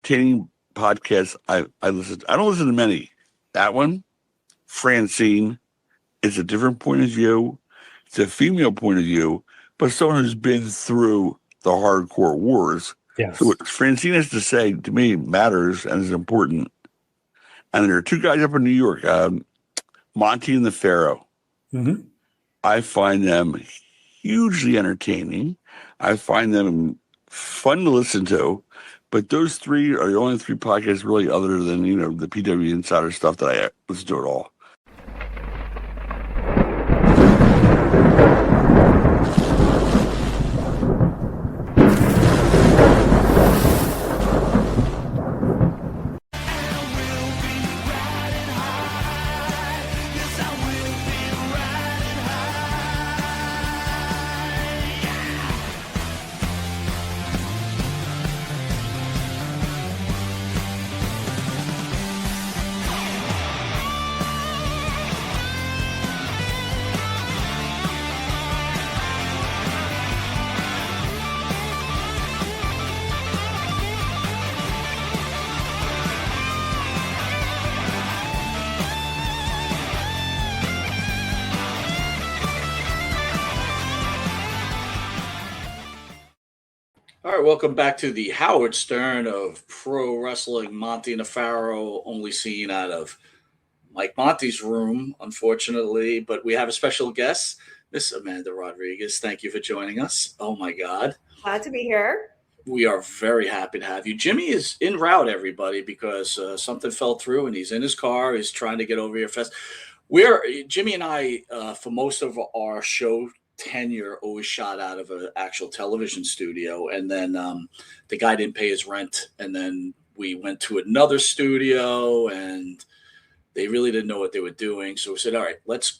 entertaining podcasts I listen to. I don't listen to many. That one, Francine, is a different point of view. It's a female point of view, but someone who's been through the hardcore wars. Yes. So what Francine has to say to me matters and is important. And there are two guys up in New York, Monte and the Pharaoh. Mm-hmm. I find them hugely entertaining. I find them fun to listen to. But those three are the only three podcasts really other than, the PW Insider stuff that I listen to at all. All right, welcome back to the Howard Stern of pro wrestling. Monte the Pharaoh, only seen out of Mike Monte's room, unfortunately. But we have a special guest, Miss Amanda Rodriguez. Thank you for joining us. Oh my God, glad to be here. We are very happy to have you. Jimmy is en route, everybody, because something fell through, and he's in his car. He's trying to get over here fast. Jimmy and I, for most of our show tenure, always shot out of an actual television studio, and then the guy didn't pay his rent, and then we went to another studio, and they really didn't know what they were doing. So we said, all right,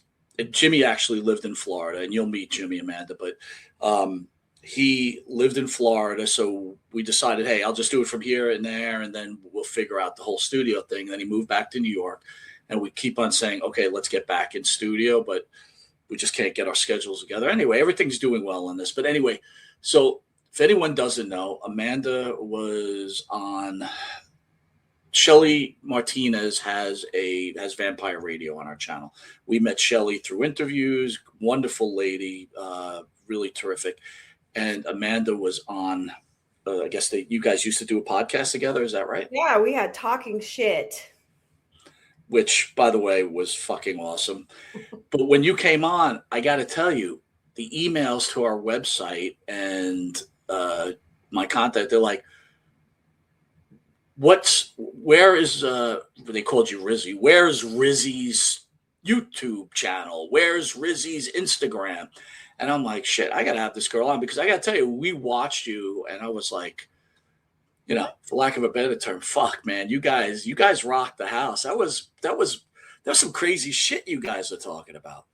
Jimmy actually lived in Florida, and you'll meet Jimmy, Amanda, but he lived in Florida, so we decided, hey, I'll just do it from here and there, and then we'll figure out the whole studio thing. And then he moved back to New York, and we keep on saying, okay, let's get back in studio, but we just can't get our schedules together. Anyway, everything's doing well on this. But anyway, so if anyone doesn't know, Amanda was on Shelly Martinez has Vampire Radio on our channel. We met Shelly through interviews, wonderful lady, really terrific. And Amanda was on, I guess you guys used to do a podcast together. Is that right? Yeah, we had Talking Shit. Which, by the way, was fucking awesome. But when you came on, I got to tell you, the emails to our website and my contact, they're like, where is, they called you Rizzy. Where's Rizzy's YouTube channel? Where's Rizzy's Instagram? And I'm like, shit, I got to have this girl on, because I got to tell you, we watched you and I was like, for lack of a better term, fuck, man, you guys rocked the house. That was some crazy shit you guys are talking about.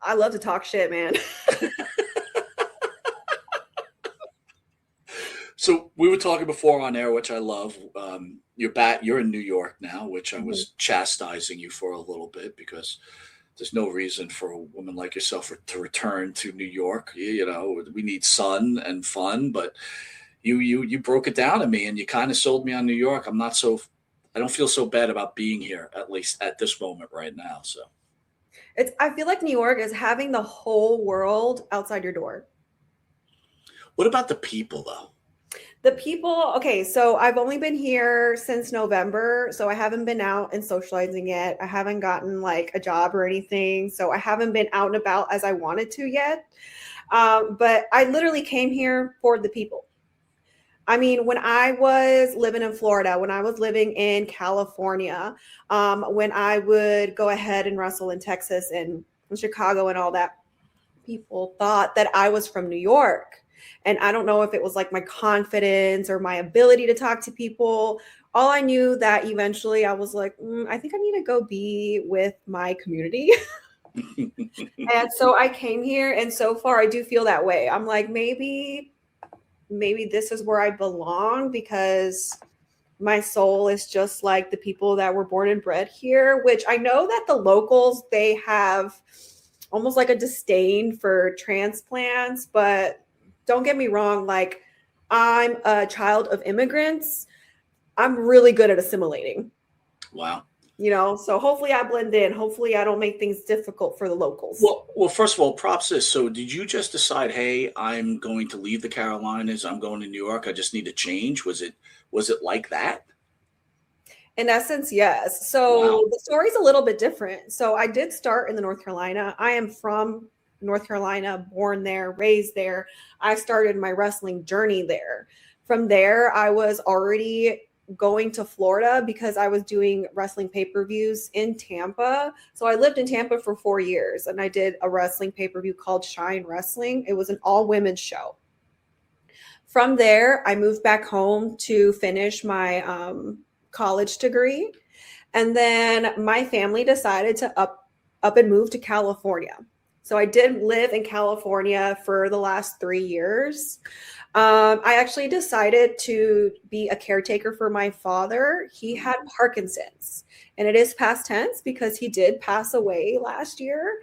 I love to talk shit, man. So we were talking before on air, which I love. You're back. You're in New York now, which I was chastising you for a little bit, because there's no reason for a woman like yourself to return to New York. We need sun and fun, but you broke it down to me, and you kind of sold me on New York. I don't feel so bad about being here, at least at this moment right now. So I feel like New York is having the whole world outside your door. What about the people, though? The people, okay, so I've only been here since November, so I haven't been out and socializing yet. I haven't gotten like a job or anything, so I haven't been out and about as I wanted to yet. But I literally came here for the people. I mean, when I was living in Florida, when I was living in California, when I would go ahead and wrestle in Texas and in Chicago and all that, people thought that I was from New York. And I don't know if it was like my confidence or my ability to talk to people. All I knew that eventually I was like, I think I need to go be with my community. And so I came here, and so far I do feel that way. I'm like, maybe this is where I belong, because my soul is just like the people that were born and bred here, which I know that the locals, they have almost like a disdain for transplants, but don't get me wrong, like I'm a child of immigrants. I'm really good at assimilating. Wow. So hopefully I blend in. Hopefully I don't make things difficult for the locals. Well, first of all, props this. So, did you just decide, hey, I'm going to leave the Carolinas. I'm going to New York. I just need to change. Was it like that? In essence, yes. Wow. So the story's a little bit different. So I did start in the North Carolina. I am from North Carolina, born there, raised there. I started my wrestling journey there. From there, I was already going to Florida because I was doing wrestling pay-per-views in Tampa. So I lived in Tampa for 4 years and I did a wrestling pay-per-view called Shine Wrestling. It was an all-women's show. From there, I moved back home to finish my college degree. And then my family decided to up and move to California. So I did live in California for the last 3 years. I actually decided to be a caretaker for my father. He had Parkinson's, and it is past tense because he did pass away last year,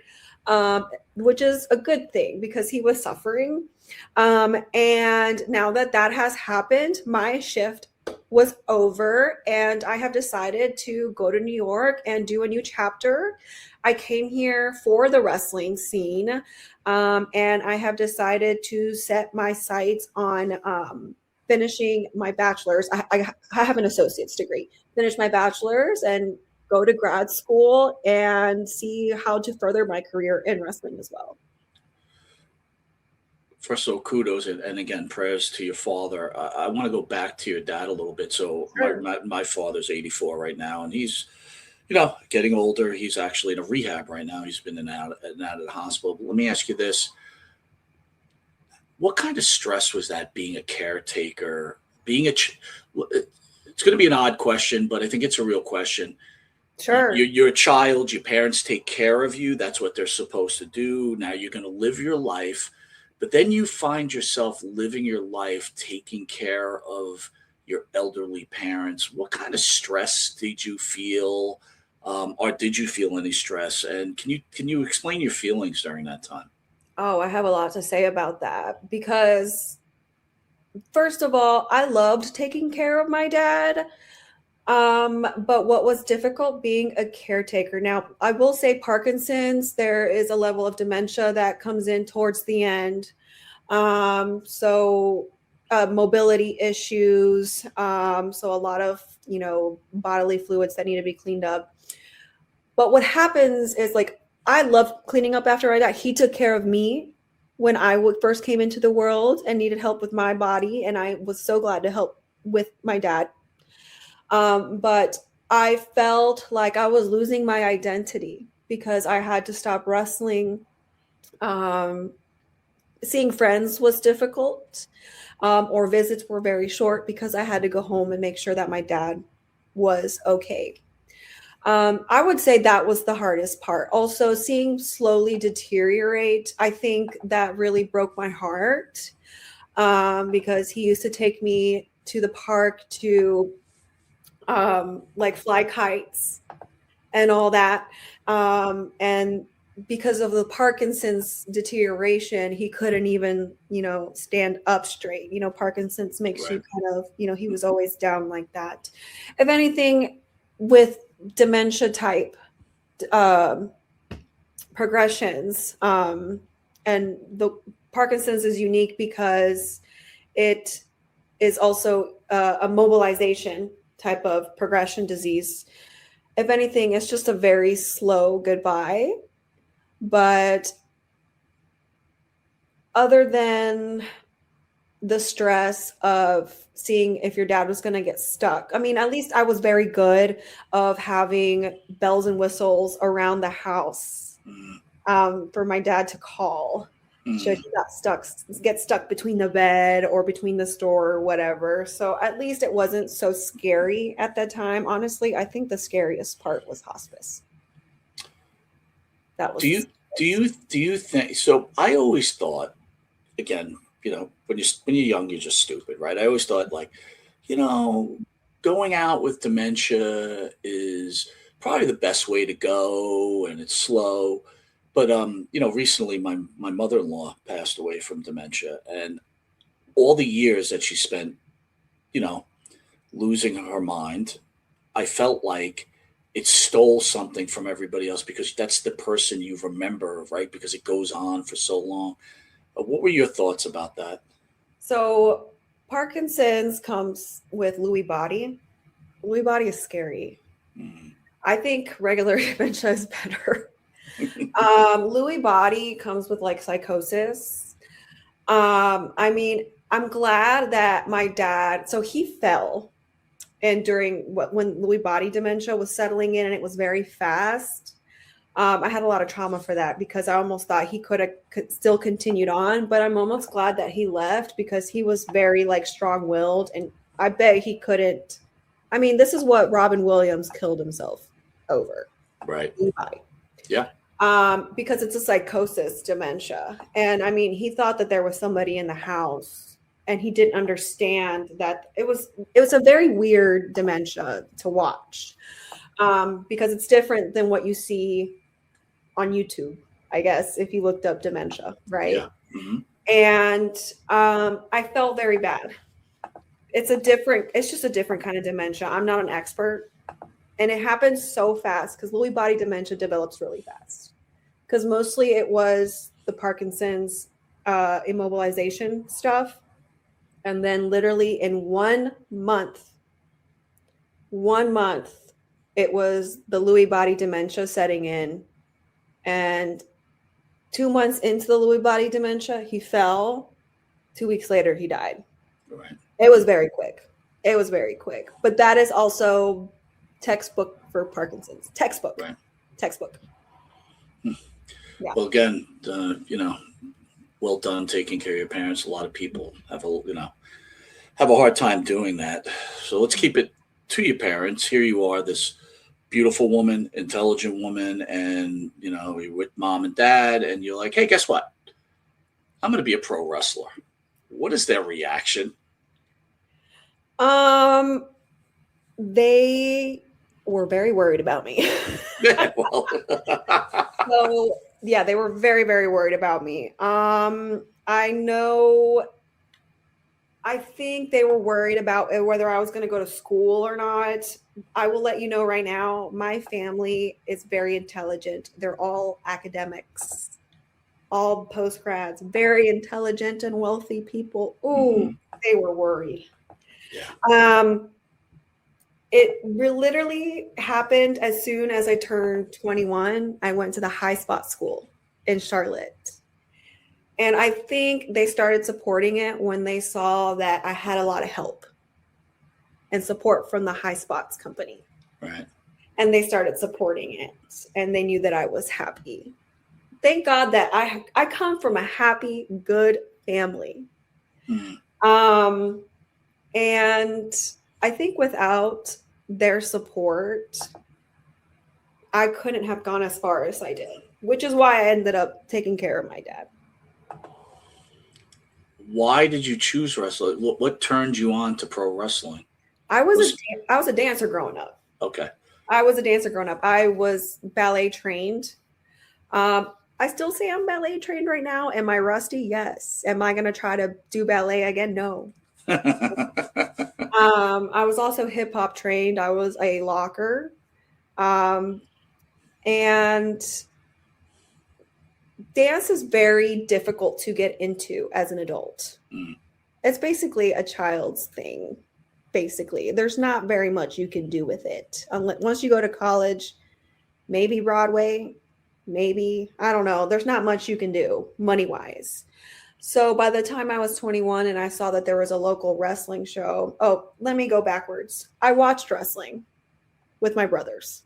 which is a good thing because he was suffering. And now that that has happened, my shift was over and I have decided to go to New York and do a new chapter. I came here for the wrestling scene, and I have decided to set my sights on finishing my bachelor's. I have an associate's degree, finish my bachelor's and go to grad school and see how to further my career in wrestling as well. First of all, kudos and again, prayers to your father. I want to go back to your dad a little bit. So Sure. my father's 84 right now, and he's getting older. He's actually in a rehab right now. He's been in and out of the hospital. But let me ask you this: what kind of stress was that being a caretaker? It's going to be an odd question, but I think it's a real question. Sure. You're a child. Your parents take care of you. That's what they're supposed to do. Now you're going to live your life, but then you find yourself living your life taking care of your elderly parents. What kind of stress did you feel, or did you feel any stress? And can you explain your feelings during that time? Oh, I have a lot to say about that because, first of all, I loved taking care of my dad. But what was difficult being a caretaker. Now, I will say Parkinson's, there is a level of dementia that comes in towards the end. So mobility issues, so a lot of, bodily fluids that need to be cleaned up. But what happens is like I love cleaning up after I die. He took care of me when I first came into the world and needed help with my body, and I was so glad to help with my dad. But I felt like I was losing my identity because I had to stop wrestling. Um, Seeing friends was difficult, or visits were very short because I had to go home and make sure that my dad was okay. I would say that was the hardest part. Also, seeing slowly deteriorate, I think that really broke my heart, because he used to take me to the park to like fly kites and all that. And because of the Parkinson's deterioration, he couldn't even, stand up straight. Parkinson's makes you Right. kind of, he was always down like that. If anything, with dementia type um, progressions, and the Parkinson's is unique because it is also a mobilization type of progression disease. If anything, it's just a very slow goodbye. But other than the stress of seeing if your dad was going to get stuck, I mean, at least I was very good of having bells and whistles around the house, Mm, for my dad to call should mm. he get stuck between the bed or between the store or whatever. So at least it wasn't so scary at that time. Honestly, I think the scariest part was hospice. That Do was you do you think so? I always thought, again, when you're young, you're just stupid, right? I always thought like, you know, going out with dementia is probably the best way to go, and it's slow. But recently my mother-in-law passed away from dementia, and all the years that she spent, losing her mind, I felt like it stole something from everybody else because that's the person you remember, right? Because it goes on for so long. What were your thoughts about that? So Parkinson's comes with Lewy body. Lewy body is scary. Mm. I think regular dementia is better. Lewy body comes with like psychosis. I mean, I'm glad that my dad, so he fell, and when Lewy body dementia was settling in and it was very fast. I had a lot of trauma for that because I almost thought he could still continued on, but I'm almost glad that he left because he was very like strong-willed, and I bet he couldn't. I mean, this is what Robin Williams killed himself over. Right. Yeah. Because it's a psychosis dementia. And I mean, he thought that there was somebody in the house and he didn't understand that it was a very weird dementia to watch. Because it's different than what you see on YouTube, I guess, if you looked up dementia, right? Yeah. Mm-hmm. And I felt very bad. It's just a different kind of dementia. I'm not an expert. And it happens so fast because Lewy body dementia develops really fast. Because mostly it was the Parkinson's immobilization stuff. And then literally in 1 month, it was the Lewy body dementia setting in. And 2 months into the Lewy body dementia, he fell. 2 weeks later, he died. Right. It was very quick. But that is also textbook for Parkinson's. Textbook. Right. Textbook. Yeah. Well, again, well done taking care of your parents. A lot of people have a hard time doing that. So let's keep it to your parents. Here you are, this beautiful woman, intelligent woman, and you're with mom and dad, and you're like, hey, guess what? I'm going to be a pro wrestler. What is their reaction? They were very worried about me. Yeah, well. So yeah, they were very, very worried about me. I think they were worried about whether I was going to go to school or not. I will let you know right now, my family is very intelligent. They're all academics, all post-grads, very intelligent and wealthy people. Ooh, They were worried. Yeah. It literally happened as soon as I turned 21. I went to the high spot school in Charlotte. And I think they started supporting it when they saw that I had a lot of help and support from the High Spots company. Right. And they started supporting it. And they knew that I was happy. Thank God that I come from a happy, good family. And I think without their support, I couldn't have gone as far as I did, which is why I ended up taking care of my dad. Why did you choose wrestling? What turned you on to pro wrestling? I was a dancer growing up. Okay. I was a dancer growing up. I was ballet trained. I still say I'm ballet trained right now. Am I rusty? Yes. Am I going to try to do ballet again? No. I was also hip hop trained. I was a locker. And dance is very difficult to get into as an adult. It's basically a child's thing. Basically, there's not very much you can do with it. Once you go to college, maybe Broadway, maybe, I don't know. There's not much you can do money-wise. So by the time I was 21 and I saw that there was a local wrestling show, let me go backwards. I watched wrestling with my brothers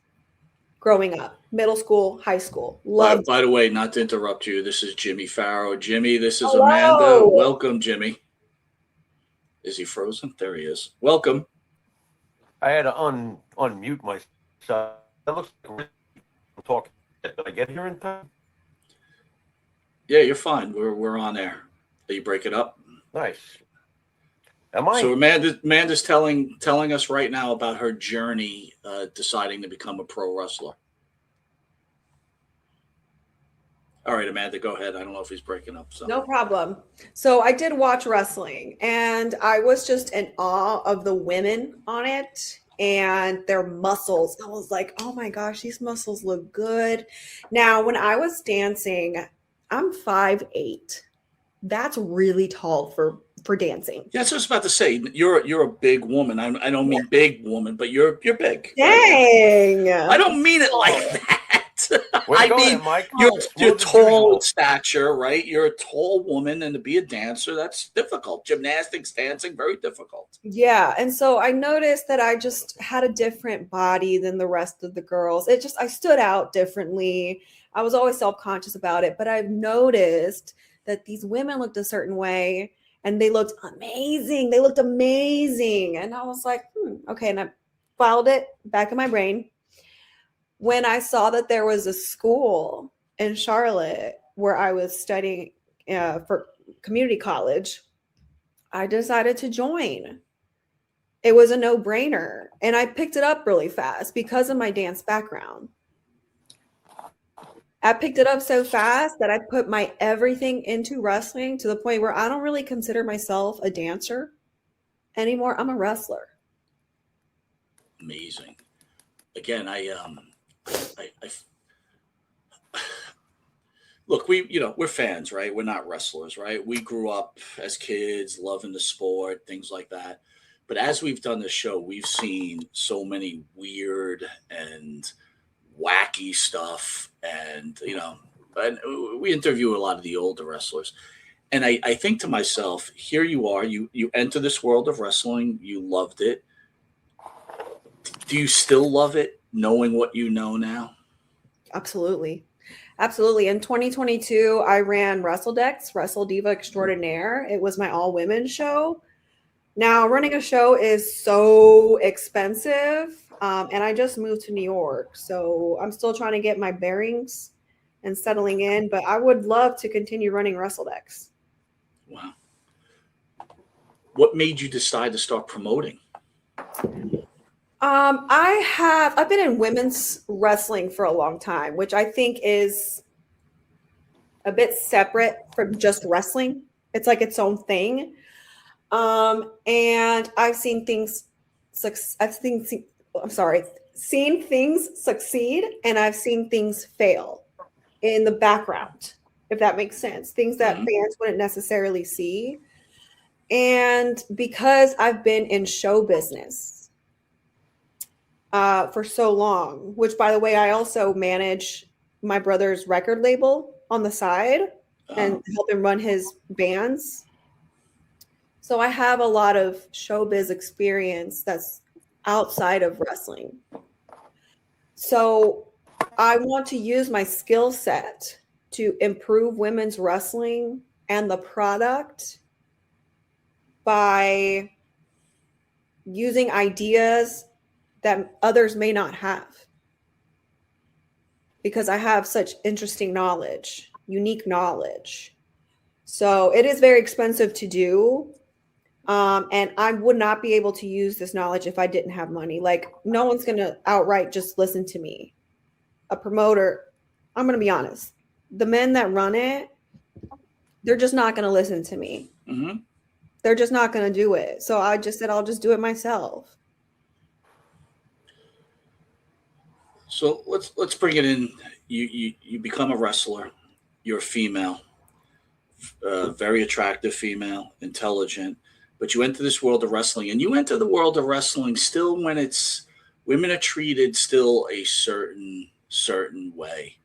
growing up, middle school, high school. By the way, not to interrupt you, this is Jimmy Pharaoh. Jimmy, this is Hello. Amanda. Welcome, Jimmy. Is he frozen? There he is. Welcome. I had to unmute myself. That looks like I'm talking. Did I get here in time? Yeah, you're fine. We're on air. You break it up. Nice. Am I? So Amanda's telling us right now about her journey deciding to become a pro wrestler. All right, Amanda, go ahead. I don't know if he's breaking up. So No problem. So I did watch wrestling and I was just in awe of the women on it and their muscles. I was like, oh my gosh, these muscles look good. Now, when I was dancing, I'm 5'8". That's really tall for dancing. yeah, that's what I was about to say. You're a big woman. I don't mean big woman, but you're big. Right? Dang. I don't mean it like that. Way to I go mean there, Mike. you're Smooth as tall usual. in stature, right? You're a tall woman, and to be a dancer, that's difficult. Gymnastics, dancing, very difficult. Yeah, and so I noticed that I just had a different body than the rest of the girls. I stood out differently. I was always self-conscious about it, but I've noticed that these women looked a certain way and they looked amazing. They looked amazing. And I was like, okay. And I filed it back in my brain. When I saw that there was a school in Charlotte where I was studying for community college, I decided to join. It was a no-brainer. And I picked it up really fast because of my dance background. I picked it up so fast that I put my everything into wrestling to the point where I don't really consider myself a dancer anymore. I'm a wrestler. Amazing. Again, I look, we're fans, right? We're not wrestlers, right? We grew up as kids loving the sport, things like that. But as we've done this show, we've seen so many weird and wacky stuff, and and we interview a lot of the older wrestlers. And I think to myself, here you are, you enter this world of wrestling, you loved it. Do you still love it, knowing what you know now? Absolutely. Absolutely. In 2022, I ran WrestleDex, Wrestle Diva Extraordinaire. It was my all-women show. Now, running a show is so expensive, and I just moved to New York, so I'm still trying to get my bearings and settling in, but I would love to continue running WrestleDex. Wow. What made you decide to start promoting? I've been in women's wrestling for a long time, which I think is a bit separate from just wrestling. It's like its own thing. And I've seen things seen things succeed and I've seen things fail in the background, if that makes sense. Things that fans wouldn't necessarily see. And because I've been in show business for so long, which by the way, I also manage my brother's record label on the side and help him run his bands. So I have a lot of showbiz experience that's outside of wrestling. So I want to use my skill set to improve women's wrestling and the product by using ideas that others may not have. Because I have such interesting knowledge, unique knowledge. So it is very expensive to do. And I would not be able to use this knowledge if I didn't have money. Like, no one's going to outright just listen to me. A promoter, I'm going to be honest. The men that run it, they're just not going to listen to me. Mm-hmm. They're just not going to do it. So I just said, I'll just do it myself. So let's bring it in. You become a wrestler. You're a female, very attractive female, intelligent. But you enter this world of wrestling, and you enter the world of wrestling still when it's women are treated still a certain way.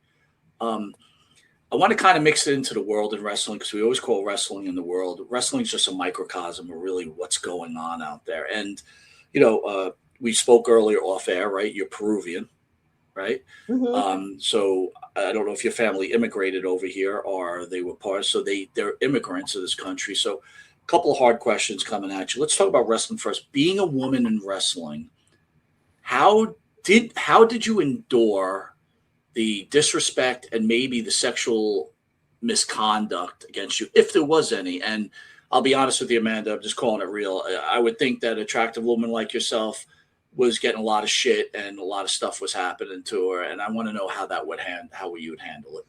I want to kind of mix it into the world in wrestling because we always call wrestling in the world. Wrestling is just a microcosm of really what's going on out there. And we spoke earlier off air, right? You're Peruvian, right? Mm-hmm. So I don't know if your family immigrated over here or they were part. So they're immigrants of this country. So a couple of hard questions coming at you. Let's talk about wrestling first. Being a woman in wrestling, how did you endure the disrespect and maybe the sexual misconduct against you, if there was any? And I'll be honest with you, Amanda, I'm just calling it real. I would think that an attractive woman like yourself was getting a lot of shit and a lot of stuff was happening to her. And I want to know how you would handle it.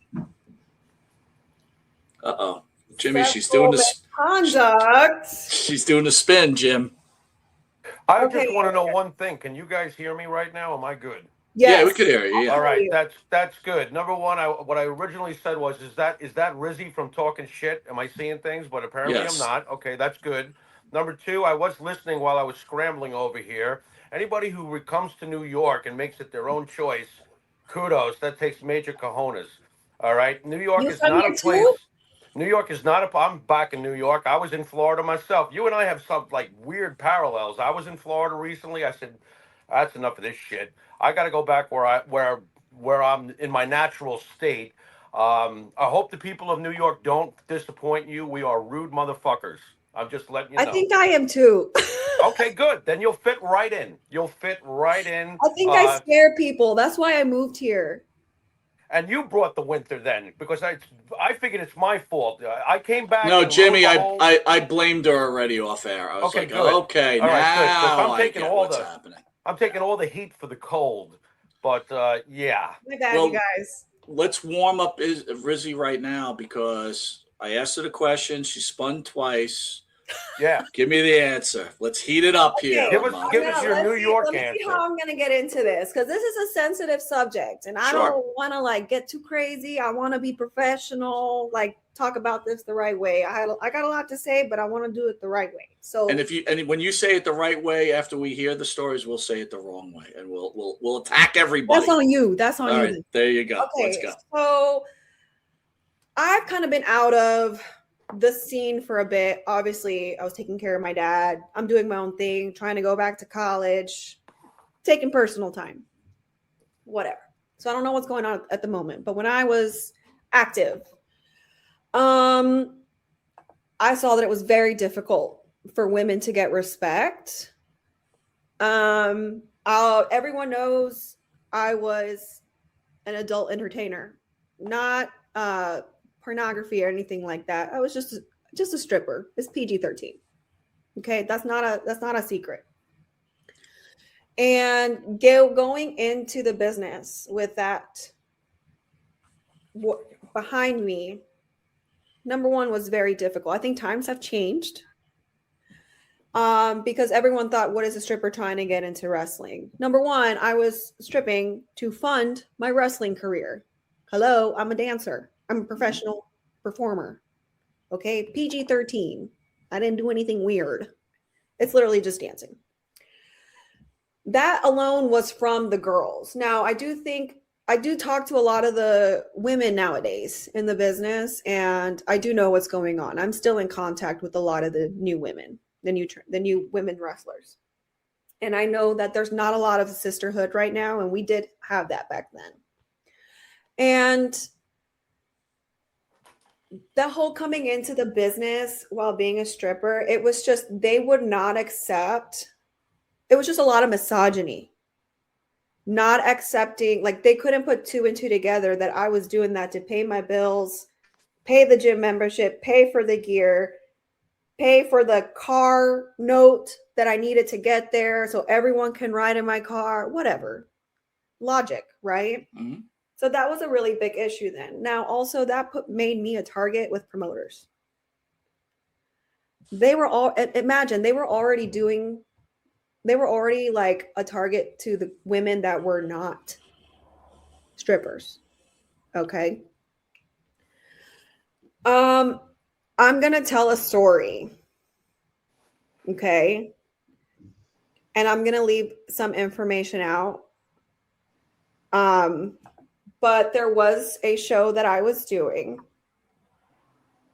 Uh-oh. Jimmy, she's Sexual doing the misconduct. she's doing the spin, Jim. I Okay. just want to know one thing. Can you guys hear me right now? Am I good? Yeah, we Yes. could hear you. I'll Yeah. All tell right, you. that's good. Number one, what I originally said was, is that Rizzy from Talking Shit? Am I seeing things? But apparently I'm Yes. not. Okay, that's good. Number two, I was listening while I was scrambling over here. Anybody who comes to New York and makes it their own choice, kudos. That takes major cojones. All right, New York You is from not a here too? place. New York is not a. I'm back in New York. I was in Florida myself. You and I have some like weird parallels. I was in Florida recently. I said, that's enough of this shit. I got to go back where I'm in my natural state. I hope the people of New York don't disappoint you. We are rude motherfuckers. I'm just letting you I know. think I am too. Okay, good. Then you'll fit right in. You'll fit right in. I think I scare people. That's why I moved here. And you brought the winter then, because I figured it's my fault. I came back No, and lo and Jimmy, behold. I blamed her already off air. I was Okay, like, good. okay, All right, good. Because now I get what's happening. I'm taking all the heat for the cold. But yeah. My bad, you Well, guys. let's warm up Rizzy right now because I asked her the question. She spun twice. Yeah. Give me the answer. Let's heat it up here. Give us your New York let me answer. see how I'm gonna get into this, because this is a sensitive subject and I Sure. don't want to like get too crazy. I want to be professional, like talk about this the right way. I got a lot to say, but I want to do it the right way. So And when you say it the right way, after we hear the stories, we'll say it the wrong way, and we'll attack everybody. that's on you. That's on All you. right, there you go. Okay, Let's go. so I've kind of been out of the scene for a bit. Obviously, I was taking care of my dad. I'm doing my own thing, trying to go back to college, taking personal time, whatever. So I don't know what's going on at the moment. But when I was active, I saw that it was very difficult for women to get respect. Everyone knows I was an adult entertainer, not pornography or anything like that. I was just a stripper. It's PG-13. Okay, that's not a secret. And going into the business with that behind me, number one, was very difficult. I think times have changed because everyone thought, what is a stripper trying to get into wrestling? Number one, I was stripping to fund my wrestling career. Hello, I'm a dancer. I'm a professional performer. Okay, PG-13. I didn't do anything weird. It's literally just dancing. That alone was from the girls. Now, I do talk to a lot of the women nowadays in the business, and I do know what's going on. I'm still in contact with a lot of the new women, the new women wrestlers. And I know that there's not a lot of sisterhood right now, and we did have that back then. And the whole coming into the business while being a stripper, it was just, they would not accept. It was just a lot of misogyny, not accepting, like they couldn't put two and two together that I was doing that to pay my bills, pay the gym membership, pay for the gear, pay for the car note that I needed to get there so everyone can ride in my car, whatever. Logic, right? Mm-hmm. So that was a really big issue then. Now, also that made me a target with promoters. They were already like a target to the women that were not strippers. Okay. I'm going to tell a story. Okay. And I'm going to leave some information out. But there was a show that I was doing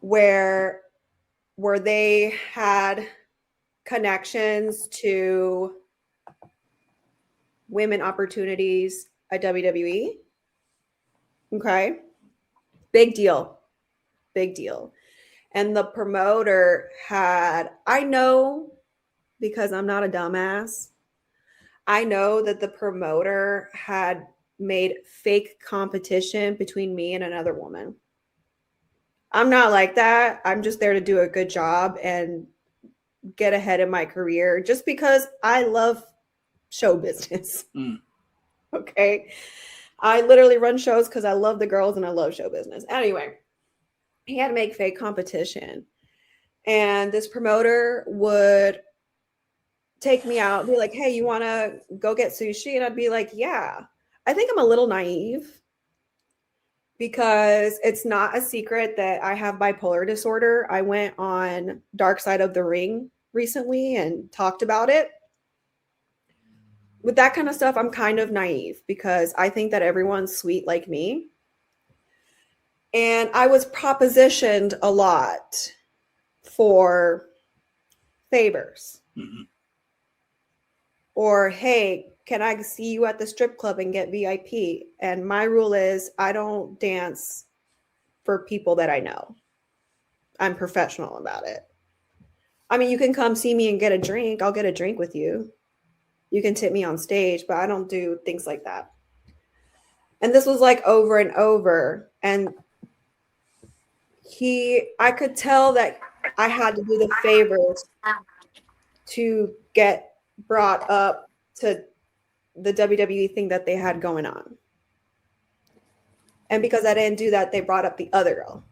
where they had connections to women opportunities at WWE. Okay. Big deal. And the promoter I know, because I'm not a dumbass, I know that the promoter had made fake competition between me and another woman. I'm not like that. I'm just there to do a good job and get ahead in my career just because I love show business. Okay. I literally run shows because I love the girls and I love show business. Anyway, he had to make fake competition. And this promoter would take me out and be like, hey, you want to go get sushi? And I'd be like, yeah. I think I'm a little naive because it's not a secret that I have bipolar disorder. I went on Dark Side of the Ring recently and talked about it. With that kind of stuff, I'm kind of naive because I think that everyone's sweet like me. And I was propositioned a lot for favors. Mm-hmm. Or, hey, can I see you at the strip club and get VIP? And my rule is I don't dance for people that I know. I'm professional about it. I mean, you can come see me and get a drink. I'll get a drink with you. You can tip me on stage, but I don't do things like that. And this was like over and over. And I could tell that I had to do the favors to get brought up to the WWE thing that they had going on. And because I didn't do that, they brought up the other girl.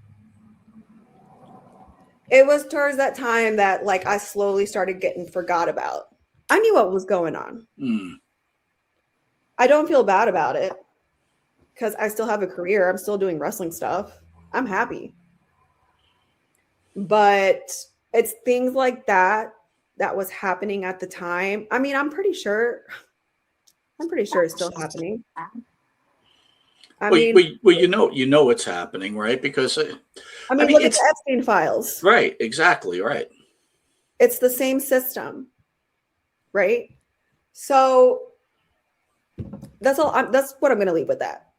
It was towards that time that like I slowly started getting forgot about. I knew what was going on. I don't feel bad about it because I still have a career. I'm still doing wrestling stuff. I'm happy. But it's things like that was happening at the time. I mean, I'm pretty sure it's still happening. Well, you know it's happening, right? Because look at the Epstein files. Right, exactly, right. It's the same system, right? So that's all. That's what I'm going to leave with that.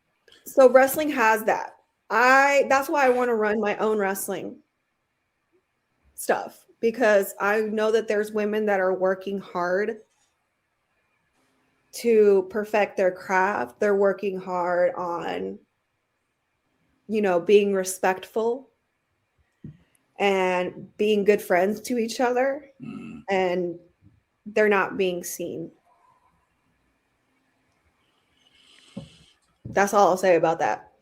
So wrestling has that. That's why I want to run my own wrestling stuff. Because I know that there's women that are working hard to perfect their craft. They're working hard on, being respectful and being good friends to each other. And they're not being seen. That's all I'll say about that.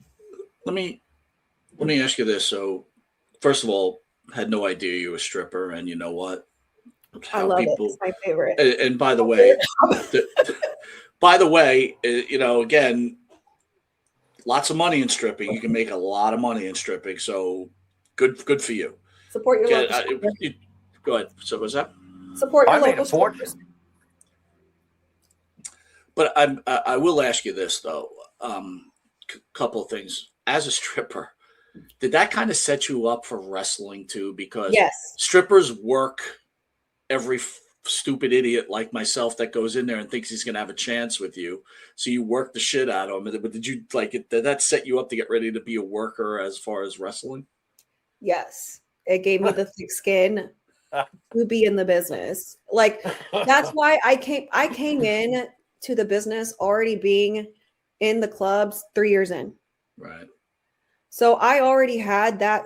Let me ask you this. So, first of all, had no idea you were a stripper, and you know what? I love it. It's my favorite. And by the way, again, lots of money in stripping. You can make a lot of money in stripping. So good for you. Support your local strippers. Go ahead. So what's that? Support your local strippers. But I will ask you this though. Couple of things. As a stripper, did that kind of set you up for wrestling too? Because yes, strippers work every stupid idiot like myself that goes in there and thinks he's going to have a chance with you. So you work the shit out of him. But did that set you up to get ready to be a worker as far as wrestling? Yes. It gave me the thick skin to be in the business. Like, that's why I came in to the business already being in the clubs 3 years in. Right. So I already had that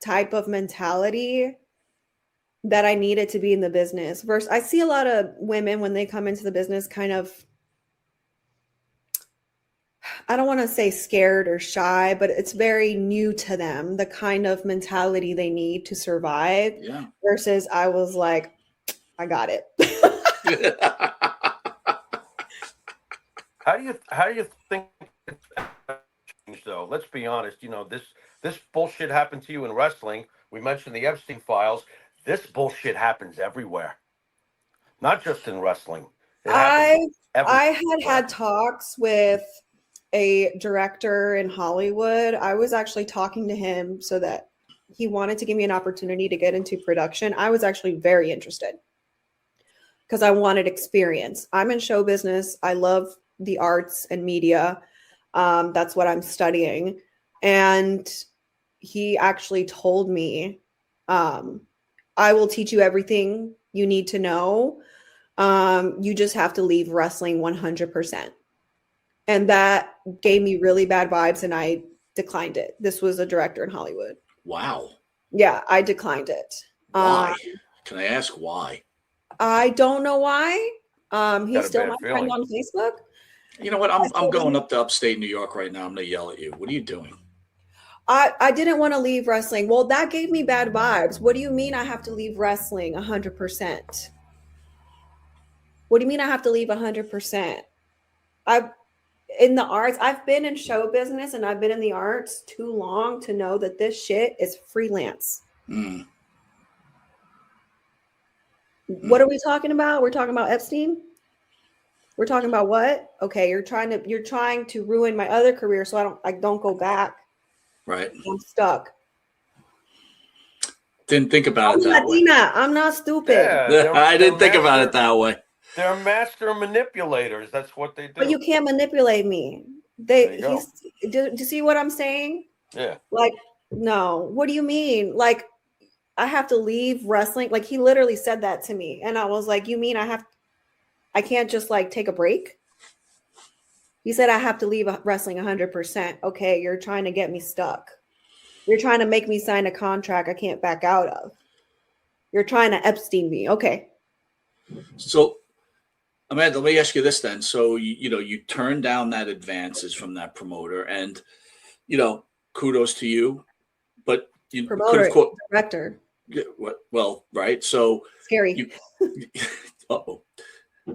type of mentality that I needed to be in the business. Versus, I see a lot of women when they come into the business kind of, I don't want to say scared or shy, but it's very new to them, the kind of mentality they need to survive. Yeah. Versus I was like, I got it. How do you think it's changed though? Let's be honest. This bullshit happened to you in wrestling. We mentioned the Epstein files. This bullshit happens everywhere, not just in wrestling. I had talks with a director in Hollywood. I was actually talking to him so that he wanted to give me an opportunity to get into production. I was actually very interested because I wanted experience. I'm in show business. I love the arts and media. That's what I'm studying. And he actually told me, I will teach you everything you need to know. You just have to leave wrestling 100%. And that gave me really bad vibes and I declined it. This was a director in Hollywood. Wow. Yeah, I declined it. Why? Can I ask why? I don't know why. He's still my friend on Facebook. You know what? I'm going up to upstate New York right now. I'm going to yell at you. What are you doing? I didn't want to leave wrestling. Well, that gave me bad vibes. What do you mean I have to leave wrestling 100%? What do you mean I have to leave 100%? I've in the arts, I've been in show business and I've been in the arts too long to know that this shit is freelance. Mm. What are we talking about? We're talking about Epstein? We're talking about what? Okay, you're trying to ruin my other career so I don't go back. Right. I'm stuck. Didn't think about I'm it that way. Latina. I'm not stupid. Yeah, I didn't think about master- it that way. They're master manipulators. That's what they do. But you can't manipulate me. There you go. Do you see what I'm saying? Yeah. Like, no. What do you mean? Like, I have to leave wrestling? Like, he literally said that to me. And I was like, you mean I can't just like take a break? He said I have to leave wrestling 100%. Okay, you're trying to get me stuck. You're trying to make me sign a contract I can't back out of. You're trying to Epstein me. Okay. So, Amanda, let me ask you this then. So, you turned down that advances from that promoter, and kudos to you. But you Promoter, could have director. well, right. So Scary.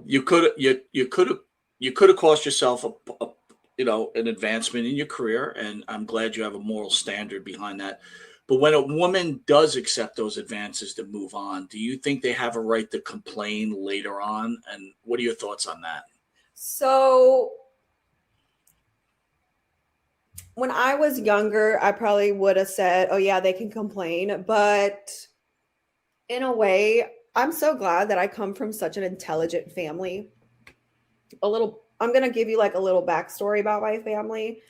You could have cost yourself an advancement in your career, and I'm glad you have a moral standard behind that. But when a woman does accept those advances to move on, do you think they have a right to complain later on? And what are your thoughts on that? So when I was younger, I probably would have said, oh yeah, they can complain. But in a way, I'm so glad that I come from such an intelligent family. I'm going to give you like a little backstory about my family.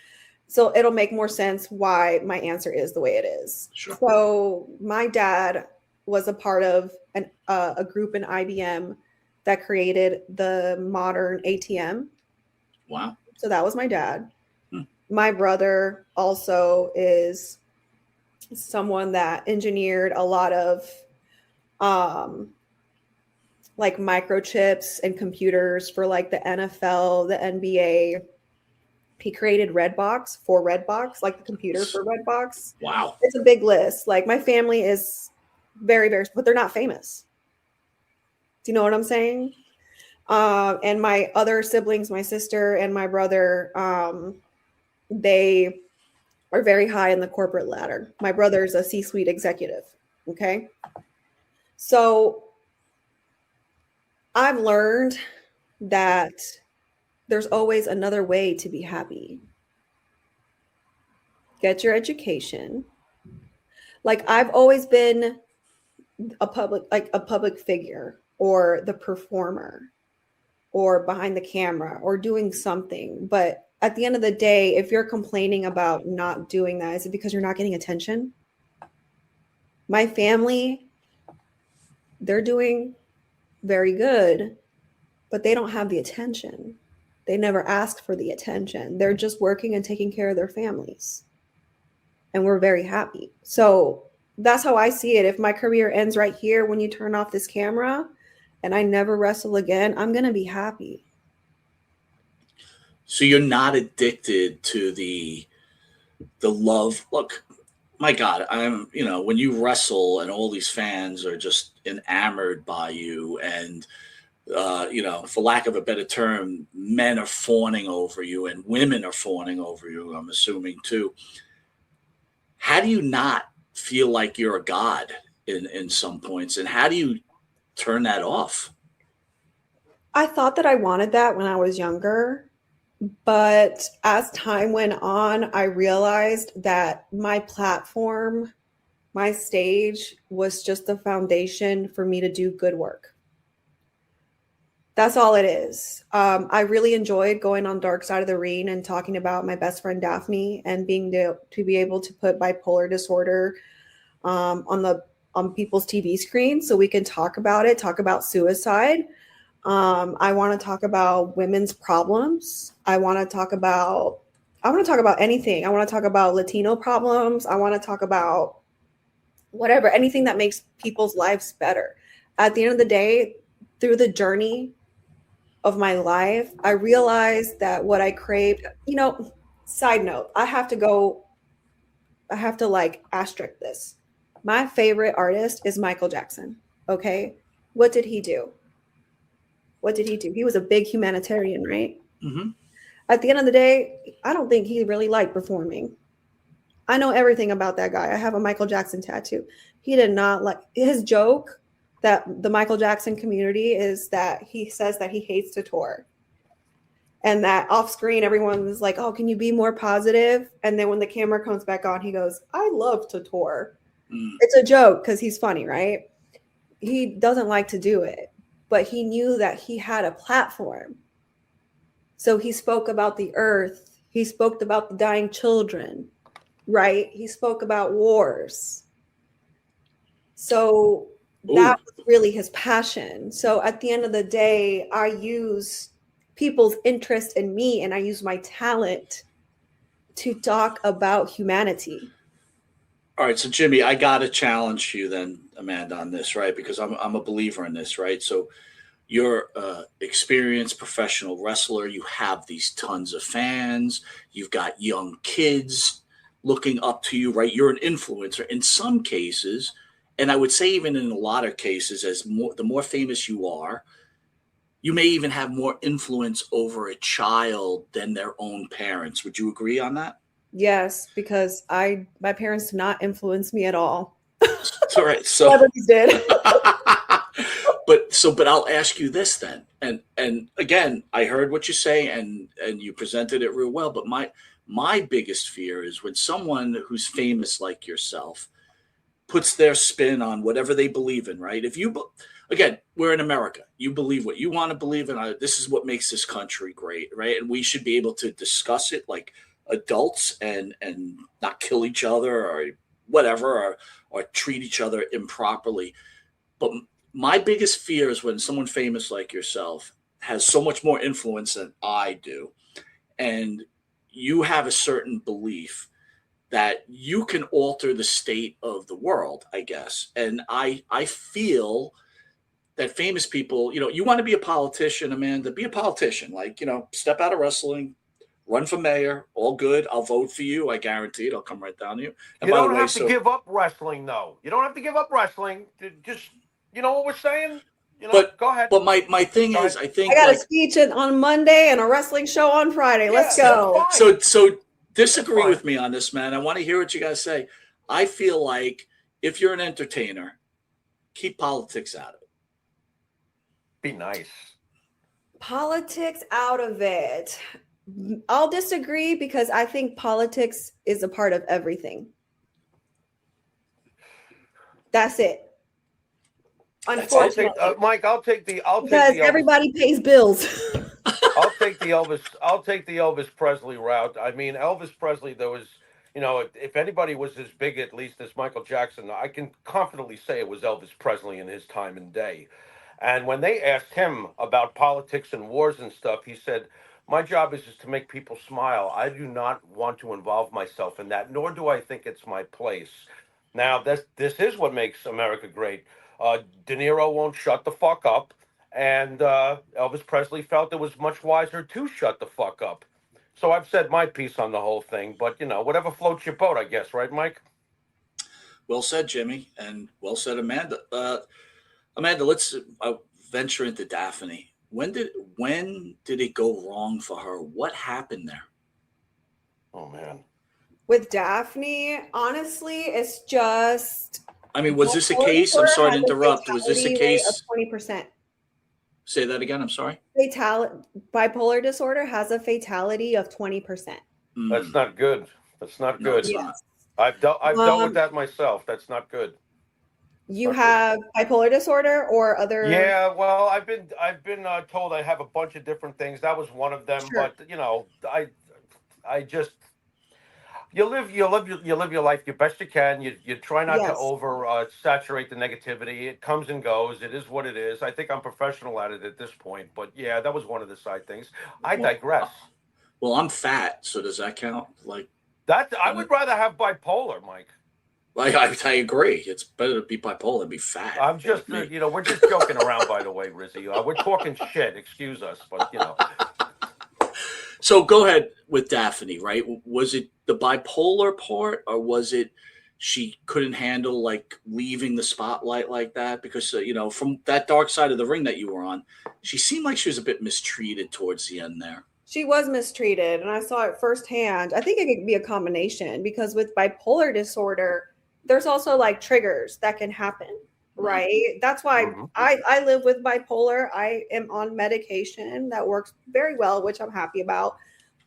So it'll make more sense why my answer is the way it is. Sure. So my dad was a part of a group in IBM that created the modern ATM. Wow. So that was my dad. My brother also is someone that engineered a lot of like microchips and computers for like the NFL, the NBA. He created Redbox, like the computer for Redbox. Wow. It's a big list. Like my family is very, very, but they're not famous. Do you know what I'm saying? And my other siblings, my sister and my brother, they are very high in the corporate ladder. My brother's a C-suite executive. Okay. So I've learned that there's always another way to be happy. Get your education. Like I've always been a public figure or the performer or behind the camera or doing something. But at the end of the day, if you're complaining about not doing that, is it because you're not getting attention? My family, they're doing very good, but they don't have the attention. They never asked for the attention. They're just working and taking care of their families. And we're very happy. So that's how I see it. If my career ends right here when you turn off this camera and I never wrestle again, I'm going to be happy. So you're not addicted to the love. Look, my God, when you wrestle and all these fans are just enamored by you and for lack of a better term, men are fawning over you and women are fawning over you, I'm assuming too. How do you not feel like you're a god in some points? And how do you turn that off? I thought that I wanted that when I was younger, but as time went on, I realized that my platform, my stage was just the foundation for me to do good work. That's all it is. I really enjoyed going on Dark Side of the Ring and talking about my best friend Daphne and to be able to put bipolar disorder on people's TV screens so we can talk about it, talk about suicide. I want to talk about women's problems. I want to talk about anything. I want to talk about Latino problems. I want to talk about whatever, anything that makes people's lives better. At the end of the day, through the journey of my life, I realized that what I craved, side note, I have to go have to like asterisk this. My favorite artist is Michael Jackson. Okay. What did he do? What did he do? He was a big humanitarian, right? Mm-hmm. At the end of the day, I don't think he really liked performing. I know everything about that guy. I have a Michael Jackson tattoo. He did not like his joke that the Michael Jackson community is that he says that he hates to tour. And that off screen, everyone's like, oh, can you be more positive? And then when the camera comes back on, he goes, I love to tour. It's a joke because he's funny, right? He doesn't like to do it, but he knew that he had a platform. So he spoke about the earth. He spoke about the dying children, right? He spoke about wars. So that was really his passion. So at the end of the day, I use people's interest in me and I use my talent to talk about humanity. All right, so Jimmy, I got to challenge you then, Amanda, on this, right? Because I'm a believer in this, right? So you're an experienced professional wrestler. You have these tons of fans. You've got young kids looking up to you, right? You're an influencer in some cases, and I would say even in a lot of cases, the more famous you are, you may even have more influence over a child than their own parents. Would you agree on that? Yes, because my parents did not influence me at all. All right, so Celebrities did. but I'll ask you this then, and again, I heard what you say, and you presented it real well. But my biggest fear is when someone who's famous like yourself puts their spin on whatever they believe in, right? Again, we're in America. You believe what you want to believe in. This is what makes this country great, right? And we should be able to discuss it like adults and not kill each other or whatever, or treat each other improperly. But my biggest fear is when someone famous like yourself has so much more influence than I do, and you have a certain belief that you can alter the state of the world, I guess. And I feel that famous people, you want to be a politician, Amanda, be a politician. Like, step out of wrestling, run for mayor, all good. I'll vote for you. I guarantee it. I'll come right down to you. And you by don't the way, have to give up wrestling, though. You don't have to give up wrestling. Just, you know what we're saying? Go ahead. But my thing is, I think I got a speech on Monday and a wrestling show on Friday. Let's go. So disagree with me on this, man. I want to hear what you guys say. I feel like if you're an entertainer, keep politics out of it. Be nice. Politics out of it. I'll disagree because I think politics is a part of everything. That's it. Unfortunately, Mike, I'll take the everybody pays bills. I'll take the Elvis Presley route. I mean, Elvis Presley, there was, if anybody was as big, at least, as Michael Jackson, I can confidently say it was Elvis Presley in his time and day. And when they asked him about politics and wars and stuff, he said, my job is to make people smile. I do not want to involve myself in that, nor do I think it's my place. Now, this is what makes America great. De Niro won't shut the fuck up. And Elvis Presley felt it was much wiser to shut the fuck up. So I've said my piece on the whole thing, but, whatever floats your boat, I guess, right, Mike? Well said, Jimmy, and well said, Amanda. Amanda, let's venture into Daphne. When did it go wrong for her? What happened there? Oh, man. With Daphne, honestly, it's just... I mean, was this a case? I'm sorry to interrupt. Was this a case? Of 20%. Say that again. I'm sorry. Bipolar disorder has a fatality of 20%. That's not good. That's not good. No, it's not. I've dealt with that myself. That's not good. You have bipolar disorder or other? Yeah, well, I've been told I have a bunch of different things. That was one of them. Sure. But I just you live your life the best you can. You try not to over saturate the negativity. It comes and goes. It is what it is. I think I'm professional at it at this point. But yeah, that was one of the side things. I digress. Well, I'm fat, so does that count? Like that, I would rather have bipolar, Mike. Like I agree. It's better to be bipolar than be fat. I'm just, we're just joking around, by the way, Rizzy. We're talking shit. Excuse us, but So go ahead with Daphne, right? Was it the bipolar part, or was it she couldn't handle like leaving the spotlight like that? Because from that dark side of the ring that you were on, she seemed like she was a bit mistreated towards the end there. She was mistreated, and I saw it firsthand. I think it could be a combination because with bipolar disorder, there's also like triggers that can happen, right? That's why I live with bipolar. I am on medication that works very well, which I'm happy about,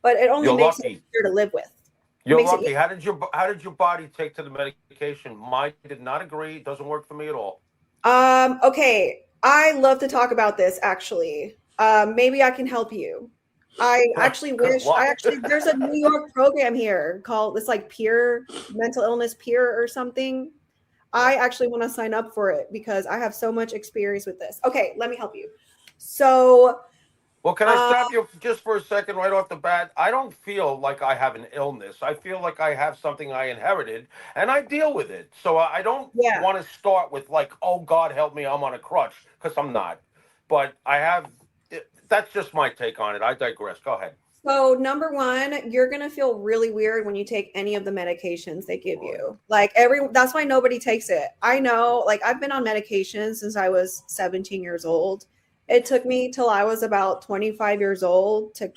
but it only You're makes it lucky. easier to live with. You're lucky. How did your body take to the medication? Mine did not agree. It doesn't work for me at all. Okay. I love to talk about this actually. Maybe I can help you. I actually wish there's a New York program here called it's like peer mental illness peer or something. I actually want to sign up for it because I have so much experience with this. Okay, let me help you. So, well, can I stop you just for a second right off the bat? I don't feel like I have an illness. I feel like I have something I inherited and I deal with it. So I don't want to start with like, oh, God help me, I'm on a crutch, because I'm not. But I have, that's just my take on it. I digress. Go ahead. So number one, you're going to feel really weird when you take any of the medications they give you. Like that's why nobody takes it. I know, like I've been on medication since I was 17 years old. It took me till I was about 25 years old to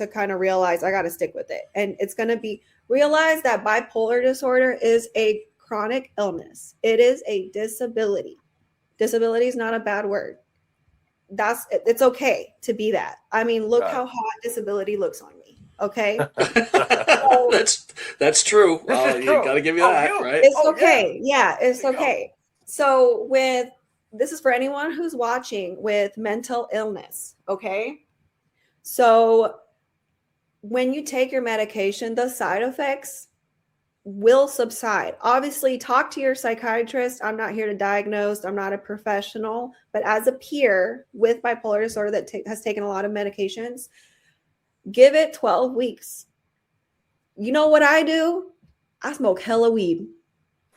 kind of realize I got to stick with it. And it's going to realize that bipolar disorder is a chronic illness. It is a disability. Disability is not a bad word. It's okay to be that. I mean, look how hot disability looks on me. Okay. That's true. Well, you got to give you that, right? It's okay. Yeah, it's okay. So this is for anyone who's watching with mental illness. Okay. So when you take your medication, the side effects will subside. Obviously, talk to your psychiatrist. I'm not here to diagnose. I'm not a professional, but as a peer with bipolar disorder that has taken a lot of medications, give it 12 weeks. You know what I do? I smoke hella weed.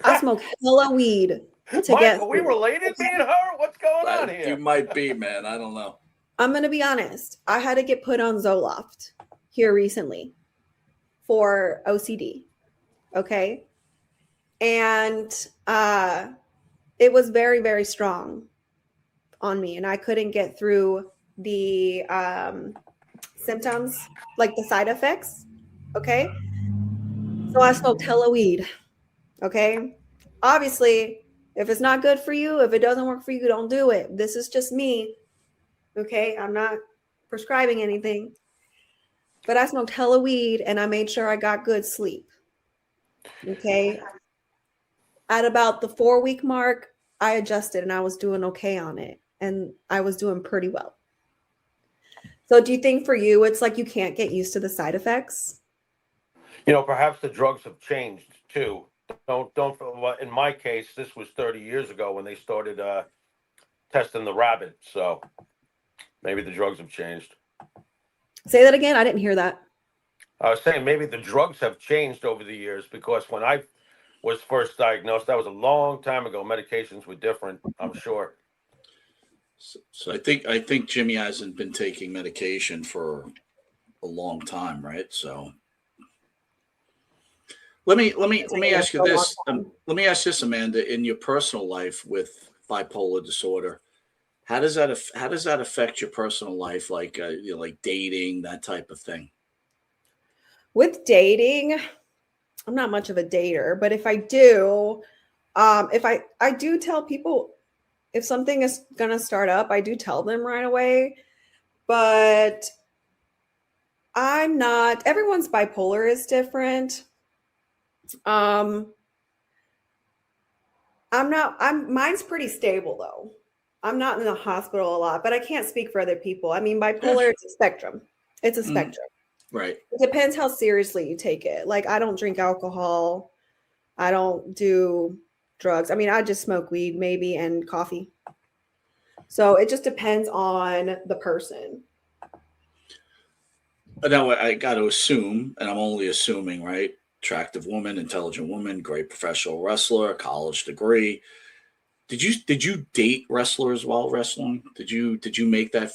I smoke hella weed Are we related, me and her? What's going on here? You might be, man. I don't know. I'm going to be honest. I had to get put on Zoloft here recently for OCD. Okay. And it was very, very strong on me. And I couldn't get through the symptoms, like the side effects. Okay. So I smoked hella weed. Okay. Obviously, if it's not good for you, if it doesn't work for you, don't do it. This is just me. Okay. I'm not prescribing anything. But I smoked hella weed and I made sure I got good sleep. Okay. At about the 4-week mark, I adjusted and I was doing okay on it. And I was doing pretty well. So do you think for you, it's like you can't get used to the side effects? Perhaps the drugs have changed too. Don't. In my case, this was 30 years ago when they started testing the rabbit. So maybe the drugs have changed. Say that again. I didn't hear that. I was saying maybe the drugs have changed over the years because when I was first diagnosed, that was a long time ago. Medications were different, I'm sure. So I think Jimmy hasn't been taking medication for a long time, right? So let me ask you this. Let me ask this, Amanda. In your personal life with bipolar disorder, how does that affect your personal life, like like dating, that type of thing? With dating, I'm not much of a dater, but if I do, if I do tell people if something is going to start up, I do tell them right away, but everyone's bipolar is different. Mine's pretty stable though. I'm not in the hospital a lot, but I can't speak for other people. I mean, bipolar is a spectrum. It's a spectrum. Right. It depends how seriously you take it. Like I don't drink alcohol. I don't do drugs. I mean, I just smoke weed maybe and coffee. So it just depends on the person. Now I got to assume, and I'm only assuming, right? Attractive woman, intelligent woman, great professional wrestler, college degree. Did you date wrestlers while wrestling? Did you make that